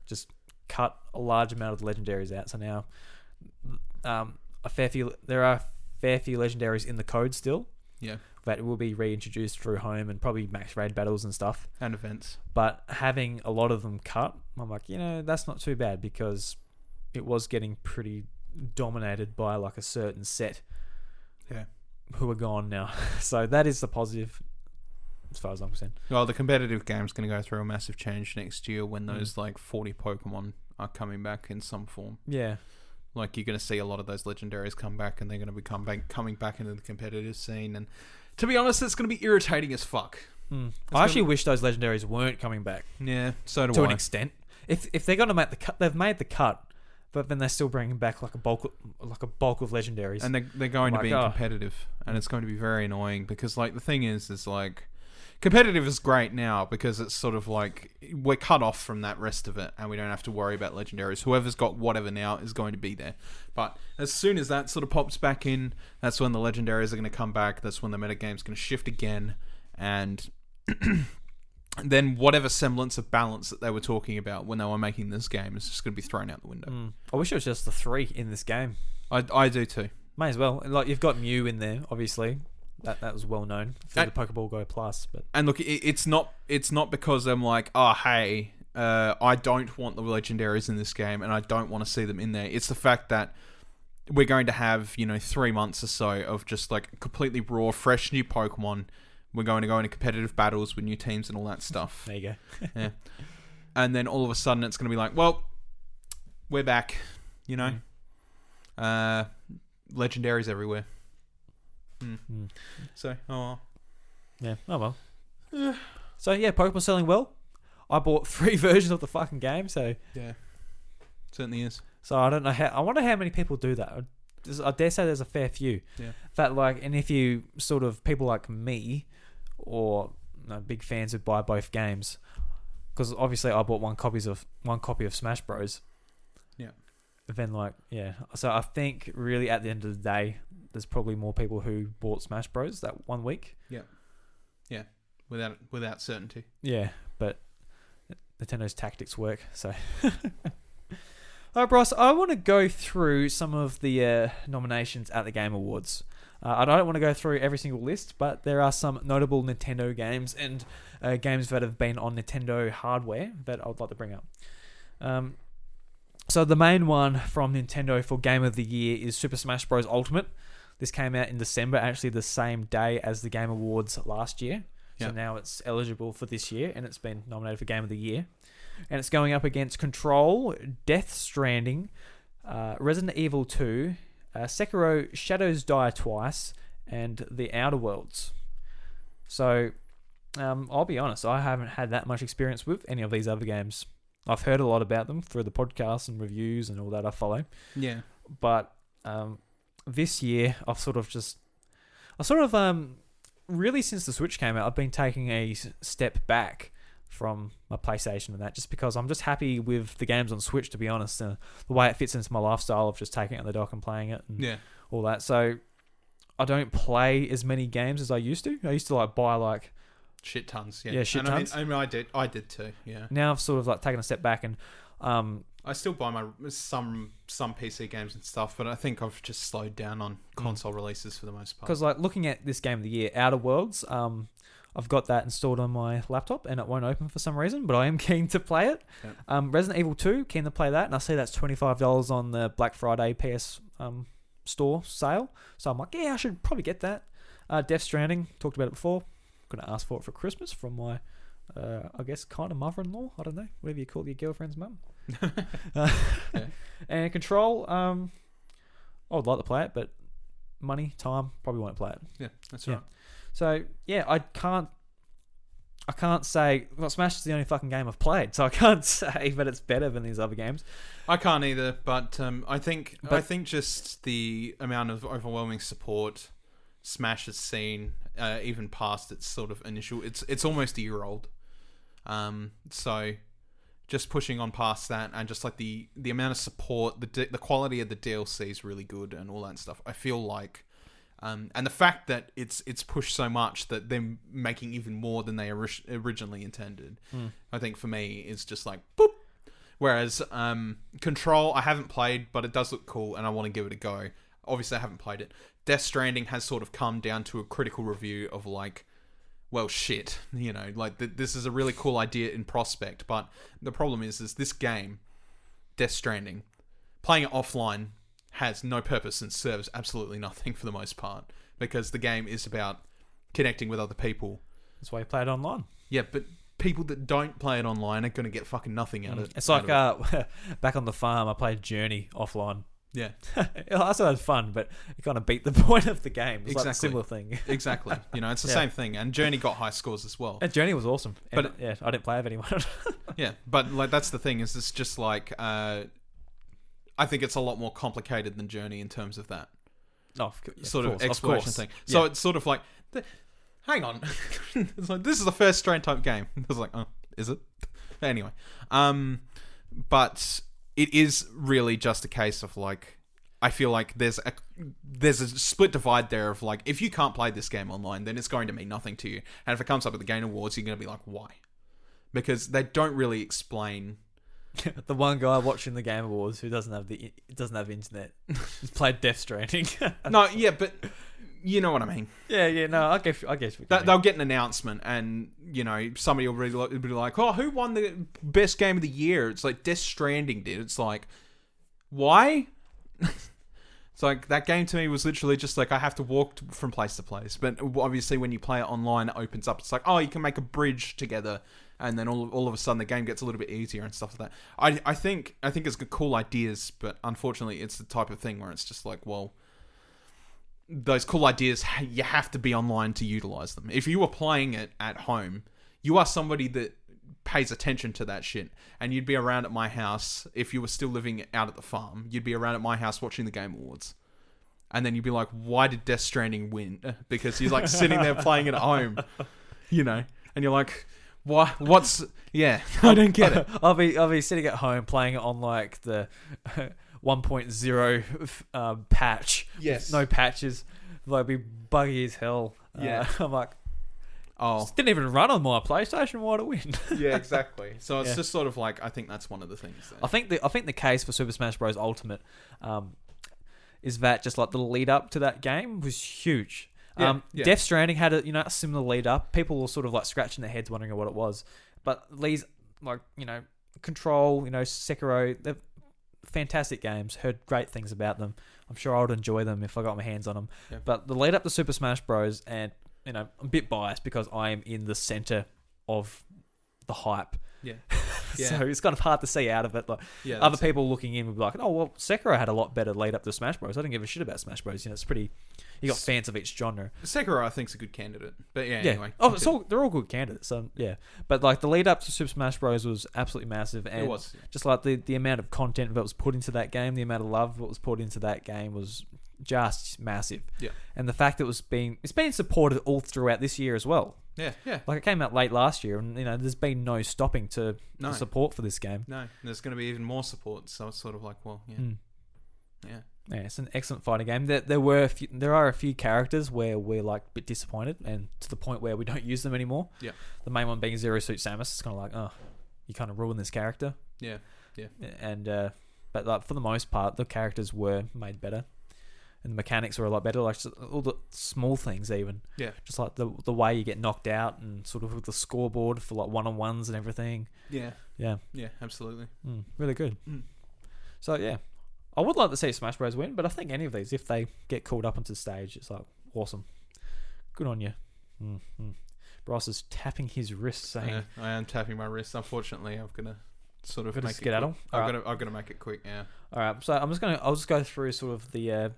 Just cut a large amount of the Legendaries out. So now there are a fair few Legendaries in the code still.
Yeah.
That will be reintroduced through home and probably max raid battles and stuff.
And events.
But having a lot of them cut, I'm like, that's not too bad, because it was getting pretty dominated by a certain set.
Yeah.
Who are gone now. So that is the positive as far as I'm concerned.
Well, the competitive game's going to go through a massive change next year when those 40 Pokemon are coming back in some form.
Yeah.
You're going to see a lot of those Legendaries come back, and they're going to be coming back into the competitive scene. And to be honest, it's going to be irritating as fuck.
I actually wish those Legendaries weren't coming back.
Yeah, so do I.
To an extent. If they're going to make the cut, they've made the cut, but then they're still bringing back a bulk of Legendaries.
And they're going to be competitive, and it's going to be very annoying because the thing is competitive is great now because it's sort of like we're cut off from that rest of it, and we don't have to worry about legendaries. Whoever's got whatever now is going to be there. But as soon as that sort of pops back in, that's when the legendaries are going to come back. That's when the metagame's going to shift again, and then whatever semblance of balance that they were talking about when they were making this game is just going to be thrown out the window.
I wish it was just the 3 in this game.
I do too.
May as well. Like, you've got Mew in there, obviously. That was well known for the Pokeball Go Plus. But
and look, it's not because I'm like, oh hey, I don't want the legendaries in this game, and I don't want to see them in there. It's the fact that we're going to have 3 months or so of just like completely raw, fresh new Pokemon. We're going to go into competitive battles with new teams and all that stuff.
There you go.
Yeah, and then all of a sudden it's going to be like, well, we're back. Legendaries everywhere. So,
yeah, oh well. So yeah, Pokemon's selling well. I bought 3 versions of the fucking game, so
yeah, certainly is.
So I don't know I wonder how many people do that. I dare say there's a fair few.
Yeah.
That and if you sort of people like me, or big fans who buy both games, because obviously I bought one copy of Smash Bros.
Yeah.
Then so I think really at the end of the day, there's probably more people who bought Smash Bros. That 1 week.
Yeah. Yeah. Without certainty.
Yeah, but Nintendo's tactics work, so. Alright, Bryce, I want to go through some of the nominations at the Game Awards. I don't want to go through every single list, but there are some notable Nintendo games and games that have been on Nintendo hardware that I would like to bring up. So the main one from Nintendo for Game of the Year is Super Smash Bros. Ultimate. This came out in December, actually the same day as the Game Awards last year. So now it's eligible for this year, and it's been nominated for Game of the Year. And it's going up against Control, Death Stranding, Resident Evil 2, Sekiro Shadows Die Twice, and The Outer Worlds. So, I'll be honest, I haven't had that much experience with any of these other games. I've heard a lot about them through the podcasts and reviews and all that I follow.
Yeah.
But this year, really since the Switch came out, I've been taking a step back from my PlayStation and that, just because I'm just happy with the games on Switch, to be honest, and the way it fits into my lifestyle of just taking it on the dock and playing it and all that. So I don't play as many games as I used to. I used to buy
shit tons.
Yeah, shit tons.
I did too. Yeah.
Now I've sort of taken a step back, and
I still buy some PC games and stuff, but I think I've just slowed down on console releases for the most part.
Because looking at this Game of the Year, Outer Worlds, I've got that installed on my laptop and it won't open for some reason, but I am keen to play it. Yeah. Resident Evil 2, keen to play that, and I see that's $25 on the Black Friday PS store sale. So I'm like, yeah, I should probably get that. Death Stranding, talked about it before. Going to ask for it for Christmas from my, I guess, kind of mother-in-law. I don't know, whatever you call your girlfriend's mum. And Control, I would like to play it, but money, time, probably won't play it.
Yeah, that's right.
So yeah, I can't say Smash is the only fucking game I've played, so I can't say that it's better than these other games.
I can't either, but I think just the amount of overwhelming support Smash has seen, even past its sort of initial, it's almost a year old. So just pushing on past that, and just the amount of support, the quality of the DLC is really good and all that stuff. I feel like. And the fact that it's pushed so much that they're making even more than they originally intended, I think for me is just boop. Whereas Control, I haven't played, but it does look cool, and I want to give it a go. Obviously, I haven't played it. Death Stranding has sort of come down to a critical review of well, shit, this is a really cool idea in prospect, but the problem is this game, Death Stranding, playing it offline has no purpose and serves absolutely nothing for the most part, because the game is about connecting with other people.
That's why you play it online. Yeah,
but people that don't play it online are going to get fucking nothing out of it.
It's like back on the farm, I played Journey offline.
Yeah.
I also had fun, but it kind of beat the point of the game. It's
exactly.
Like a similar thing.
Exactly. It's the same thing. And Journey got high scores as well.
And Journey was awesome. But I didn't play with anyone.
Yeah, but that's the thing, is it's just I think it's a lot more complicated than Journey in terms of that
of
exploration thing. So it's sort of hang on. It's like, this is the first strain type game. I was like, oh, is it? Anyway, but it is really just a case of like, I feel like there's a split divide there of like, if you can't play this game online, then it's going to mean nothing to you. And if it comes up at the Game Awards, you're going to be like, why? Because they don't really explain.
The one guy watching the Game Awards who doesn't have internet, he's played Death Stranding.
No, yeah, but you know what I mean.
Yeah, no, I guess
They'll get an announcement, and somebody will be like, "Oh, who won the best game of the year?" It's like Death Stranding did. It's like, why? It's like that game to me was literally just like I have to walk from place to place. But obviously, when you play it online, it opens up. It's like, oh, you can make a bridge together. And then all of a sudden the game gets a little bit easier and stuff like that. I think it's got cool ideas, but unfortunately it's the type of thing where it's just like, well, those cool ideas, you have to be online to utilize them. If you were playing it at home, you are somebody that pays attention to that shit. And you'd be around at my house, if you were still living out at the farm, you'd be around at my house watching the Game Awards. And then you'd be like, why did Death Stranding win? Because he's like sitting there playing it at home, and you're like... What's I don't get it.
I'll be sitting at home playing it on like the 1.0 patch.
Yes.
No patches. Like be buggy as hell.
Yeah.
I'm like,
oh,
didn't even run on my PlayStation. Why'd it win?
Yeah, exactly. So it's just sort of like, I think that's one of the things there.
I think the case for Super Smash Bros. Ultimate is that just like the lead up to that game was huge. Death Stranding had a similar lead up. People were sort of like scratching their heads wondering what it was. But these Control, Sekiro, they're fantastic games. Heard great things about them. I'm sure I would enjoy them if I got my hands on them. Yeah. But the lead up to Super Smash Bros. And I'm a bit biased because I am in the center of the hype. Yeah. So it's kind of hard to see out of it. Like other people looking in would be like, "Oh well, Sekiro had a lot better lead up to Smash Bros. I didn't give a shit about Smash Bros. It's pretty. You got fans of each genre.
Sekiro, I think, is a good candidate. But anyway.
Oh, they're all good candidates. So but like the lead up to Super Smash Bros. Was absolutely massive, and
it was
just like the amount of content that was put into that game, the amount of love that was put into that game was just massive. Yeah, and the fact that it's been supported all throughout this year as well. Yeah. Like it came out late last year, and there's been no stopping to support for this game.
No, there's going to be even more support. So it's sort of like, well, yeah.
Yeah, it's an excellent fighting game. There are a few characters where we're like a bit disappointed, and to the point where we don't use them anymore. Yeah. The main one being Zero Suit Samus. It's kind of like, oh, you kind of ruined this character. Yeah. And but like for the most part, the characters were made better, and the mechanics were a lot better. Like all the small things, even. Yeah. Just like the way you get knocked out, and sort of with the scoreboard for like 1-on-1s and everything. Yeah. Yeah, absolutely. Really good. So yeah. I would like to see Smash Bros. Win, but I think any of these, if they get called up onto the stage, it's like, awesome. Good on you. Bryce is tapping his wrist, saying...
Yeah, I am tapping my wrist. Unfortunately, I'm going to sort of make it
skedaddle.
I'm going to make it quick, yeah.
All right, so I'll just go through sort of the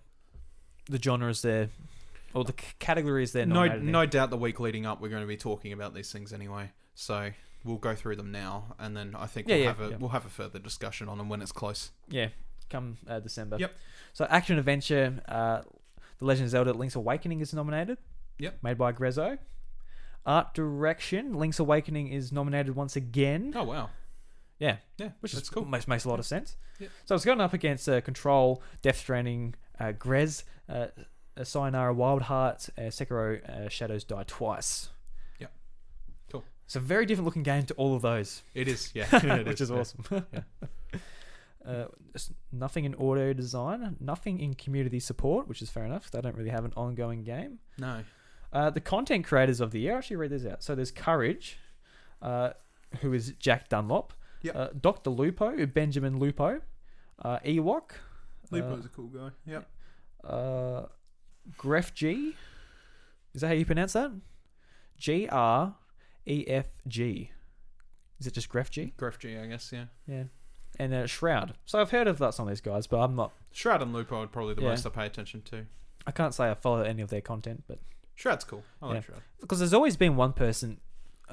genres there, or the categories there.
No doubt the week leading up, we're going to be talking about these things anyway. So we'll go through them now, and then I think we'll have a further discussion on them when it's close.
Yeah. Come December. Yep. So action adventure, The Legend of Zelda: Link's Awakening is nominated. Yep. Made by Grezzo. Art direction, Link's Awakening is nominated once again.
Oh wow.
Yeah. Which is cool. Makes a lot of sense. Yep. So it's going up against Control, Death Stranding, Grez, Sayonara Wild Heart, Sekiro, Shadows Die Twice. Yep. Cool. It's a very different looking game to all of those.
It is. Yeah.
Which is awesome. Yeah. Nothing in audio design, nothing in community support, which is fair enough. They don't really have an ongoing game.
No.
The content creators of the year, I'll actually read these out. So there's Courage, who is Jack Dunlop. Yep. Dr. Lupo, Benjamin Lupo. Ewok.
Lupo's a cool guy. Yep.
Gref G. Is that how you pronounce that? GREFG. Is it just Gref G?
Gref G, I guess, yeah.
Yeah. And Shroud. So I've heard of some of these guys, but I'm not...
Shroud and Lupo are probably the most I pay attention to.
I can't say I follow any of their content, but...
Shroud's cool. I like Shroud.
Because there's always been one person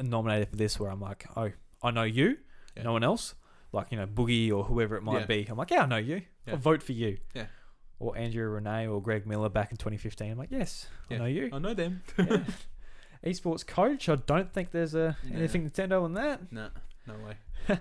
nominated for this where I'm like, oh, I know you, no one else. Like, Boogie or whoever it might be. I'm like, yeah, I know you. I'll vote for you. Yeah. Or Andrew Renee or Greg Miller back in 2015. I'm like, yes, I know you.
I know them.
Esports coach. I don't think there's anything Nintendo on that.
No way.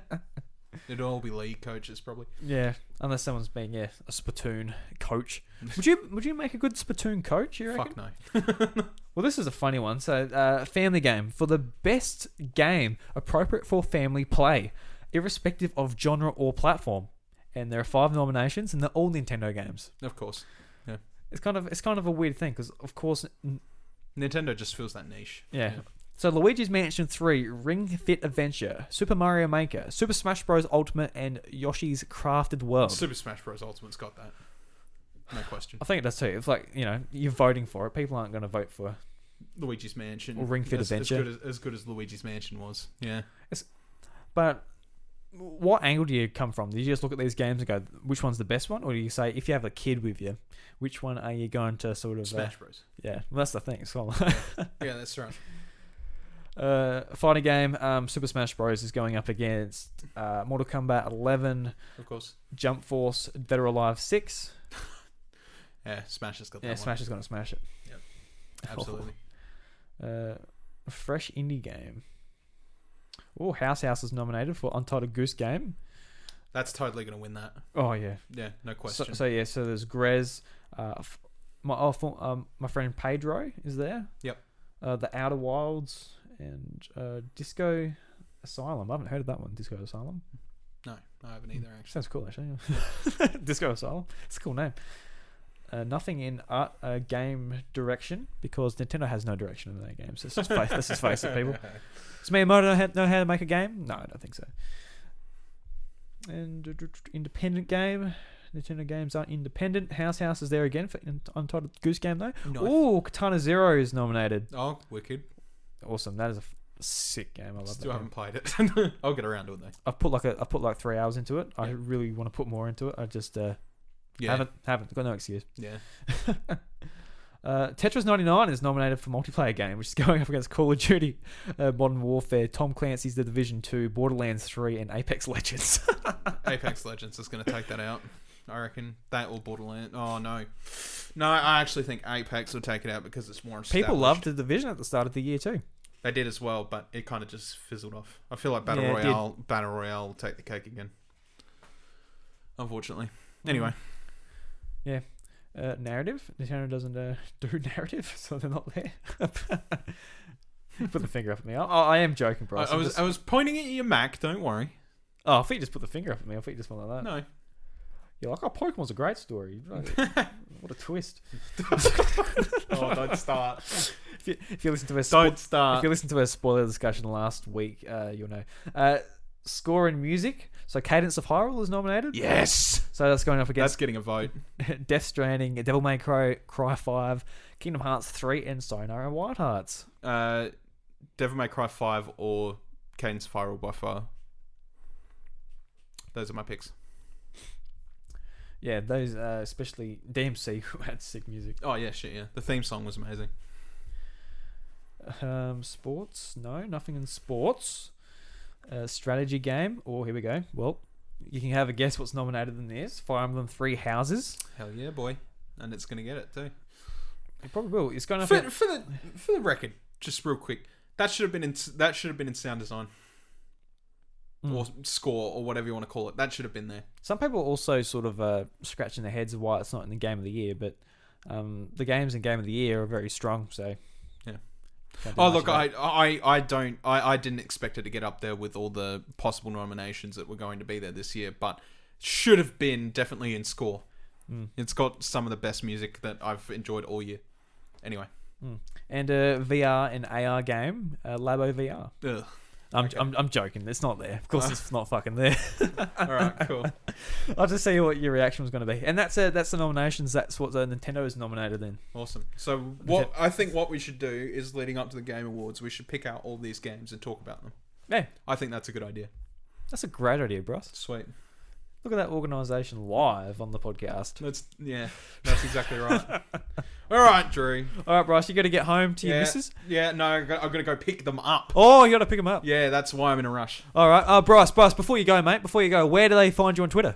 It'd all be league coaches probably.
Yeah, unless someone's being a Splatoon coach. Would you make a good Splatoon coach? You reckon?
Fuck no.
Well, this is a funny one. So, family game for the best game appropriate for family play, irrespective of genre or platform. And there are 5 nominations, and they're all Nintendo games.
Of course. Yeah.
It's kind of a weird thing because, of course,
Nintendo just fills that niche.
Yeah. So Luigi's Mansion 3, Ring Fit Adventure, Super Mario Maker, Super Smash Bros. Ultimate, and Yoshi's Crafted World.
Super Smash Bros. Ultimate's got that. No question.
I think it does too. It's like, you're voting for it. People aren't going to vote for
Luigi's Mansion.
Or Ring Fit Adventure.
As good as Luigi's Mansion was. Yeah.
But what angle do you come from? Do you just look at these games and go, which one's the best one? Or do you say, if you have a kid with you, which one are you going to sort of...
Smash Bros.
Yeah, well, that's the thing. So,
yeah, that's right.
Fighting game, Super Smash Bros. Is going up against Mortal Kombat 11,
of course,
Jump Force, Dead or Alive 6.
Yeah, Smash has got that.
Yeah, Smash is going to smash it.
Yep, absolutely.
Fresh indie game. Oh, House is nominated for Untitled Goose Game.
That's totally going to win that.
Oh yeah,
yeah, no question.
So there's Grez. My friend Pedro is there.
Yep.
The Outer Wilds. And Disco Asylum. I haven't heard of that one, Disco Asylum.
No, I haven't either, actually.
Sounds cool, actually. Disco Asylum. It's a cool name. Nothing in art game direction, because Nintendo has no direction in their games. Let's just face it, people. Does Miyamoto know how to make a game? No, I don't think so. And independent game. Nintendo games aren't independent. House is there again for Untitled Goose Game, though. Nice. Oh, Katana Zero is nominated.
Oh, wicked.
Awesome. That is a sick game. I love
Still
that
haven't played it. I'll get around to it though.
I've put like 3 hours into it. I really want to put more into it. I just haven't got no excuse.
Yeah.
Tetris 99 is nominated for multiplayer game, which is going up against Call of Duty, Modern Warfare, Tom Clancy's The Division 2, Borderlands 3, and Apex Legends.
Apex Legends is going to take that out. I reckon that or Borderlands. Oh no, I actually think Apex will take it out because it's more established.
People loved The Division at the start of the year too.
They did as well, but it kind of just fizzled off. I feel like Battle Royale will take the cake again. Unfortunately. Anyway.
Yeah. Narrative. Nintendo doesn't do narrative, so they're not there. Put the finger up at me. I am joking, bro.
I was pointing at your Mac. Don't worry.
Oh, I think you just put the finger up at me. I think you just went like that.
No.
You're like, Pokemon's a great story. What a twist.
Oh, don't start.
If you listen to
If
you listen to a spoiler discussion last week, you'll know. Score and music. So Cadence of Hyrule is nominated.
Yes.
So that's going up against...
That's getting a vote.
Death Stranding, Devil May Cry 5, Kingdom Hearts 3, and Sayonara Wild Hearts.
Devil May Cry 5 or Cadence of Hyrule by far. Those are my picks.
Yeah, those, especially DMC, who had sick music.
Oh, yeah, shit, yeah. The theme song was amazing.
Sports? No, nothing in sports. Strategy game. Oh, here we go. Well, you can have a guess what's nominated in this. Fire Emblem 3 Houses.
Hell yeah, boy. And it's going to get it, too.
It probably will. It's going to...
For the record, just real quick, that should have been in sound design. Or score, or whatever you want to call it. That should have been there.
Some people also sort of scratching their heads of why it's not in the Game of the Year, but the games in Game of the Year are very strong, so...
Yeah. Oh, look, I didn't expect it to get up there with all the possible nominations that were going to be there this year, but should have been definitely in score. It's got some of the best music that I've enjoyed all year. Anyway.
And a VR and AR game, Labo VR.
Ugh.
I'm joking. It's not there. Of course, it's not fucking there.
All right, cool.
I'll just see what your reaction was going to be, and that's the nominations. That's what the Nintendo is nominated in.
Awesome. So I think what we should do is, leading up to the Game Awards, we should pick out all these games and talk about them.
Yeah,
I think that's a good idea.
That's a great idea, Bryce.
Sweet.
Look at that organisation live on the podcast.
That's exactly right. All right, Drew.
All right, Bryce, you got to get home to your missus?
Yeah, no, I've got to go pick them up.
Oh, you got to pick them up.
Yeah, that's why I'm in a rush.
All right. Bryce, before you go, mate, where do they find you on Twitter?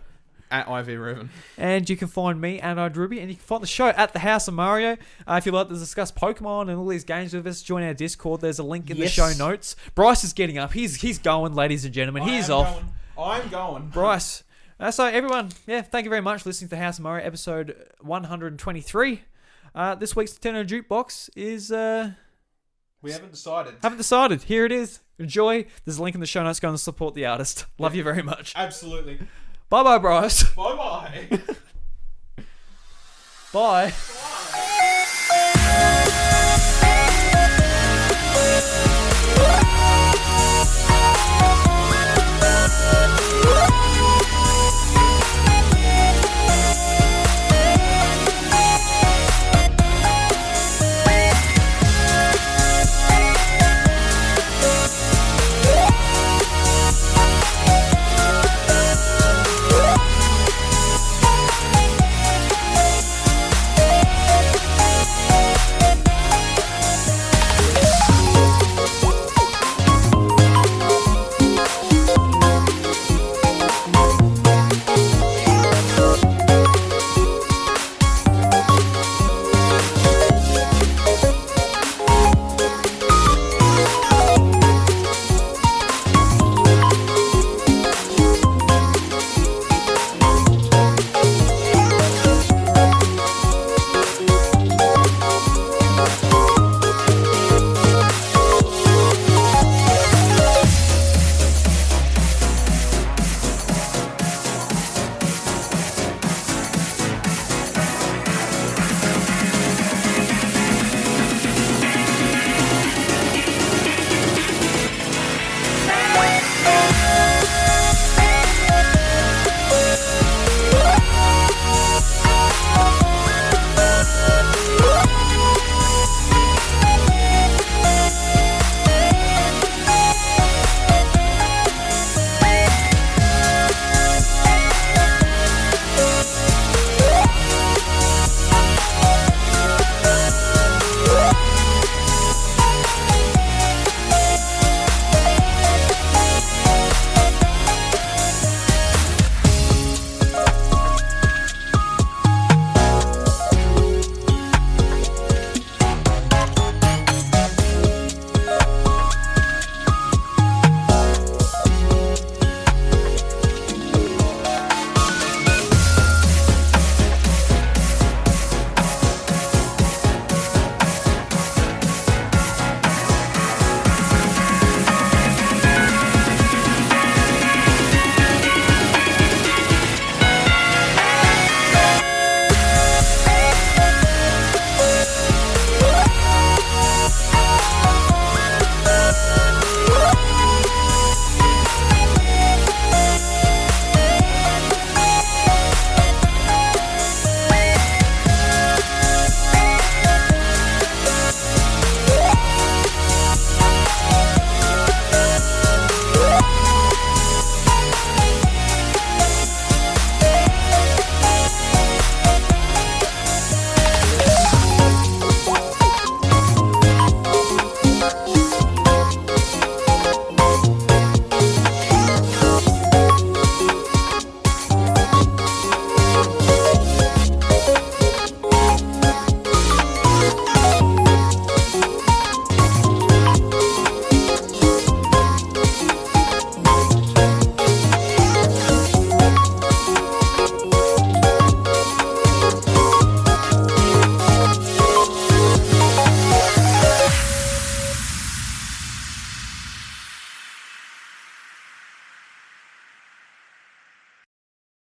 At IV Revan.
And you can find me at iDruby, and you can find the show at the House of Mario. If you'd like to discuss Pokemon and all these games with us, join our Discord. There's a link in the show notes. Bryce is getting up. He's going, ladies and gentlemen. He's off.
I'm going.
Bryce. So everyone, thank you very much for listening to the House of Mario, episode 123. This week's Nintendo Jukebox is...
We haven't decided.
Haven't decided. Here it is. Enjoy. There's a link in the show notes. Go and support the artist. Love you very much.
Absolutely.
Bye-bye, Bryce.
Bye-bye.
Bye.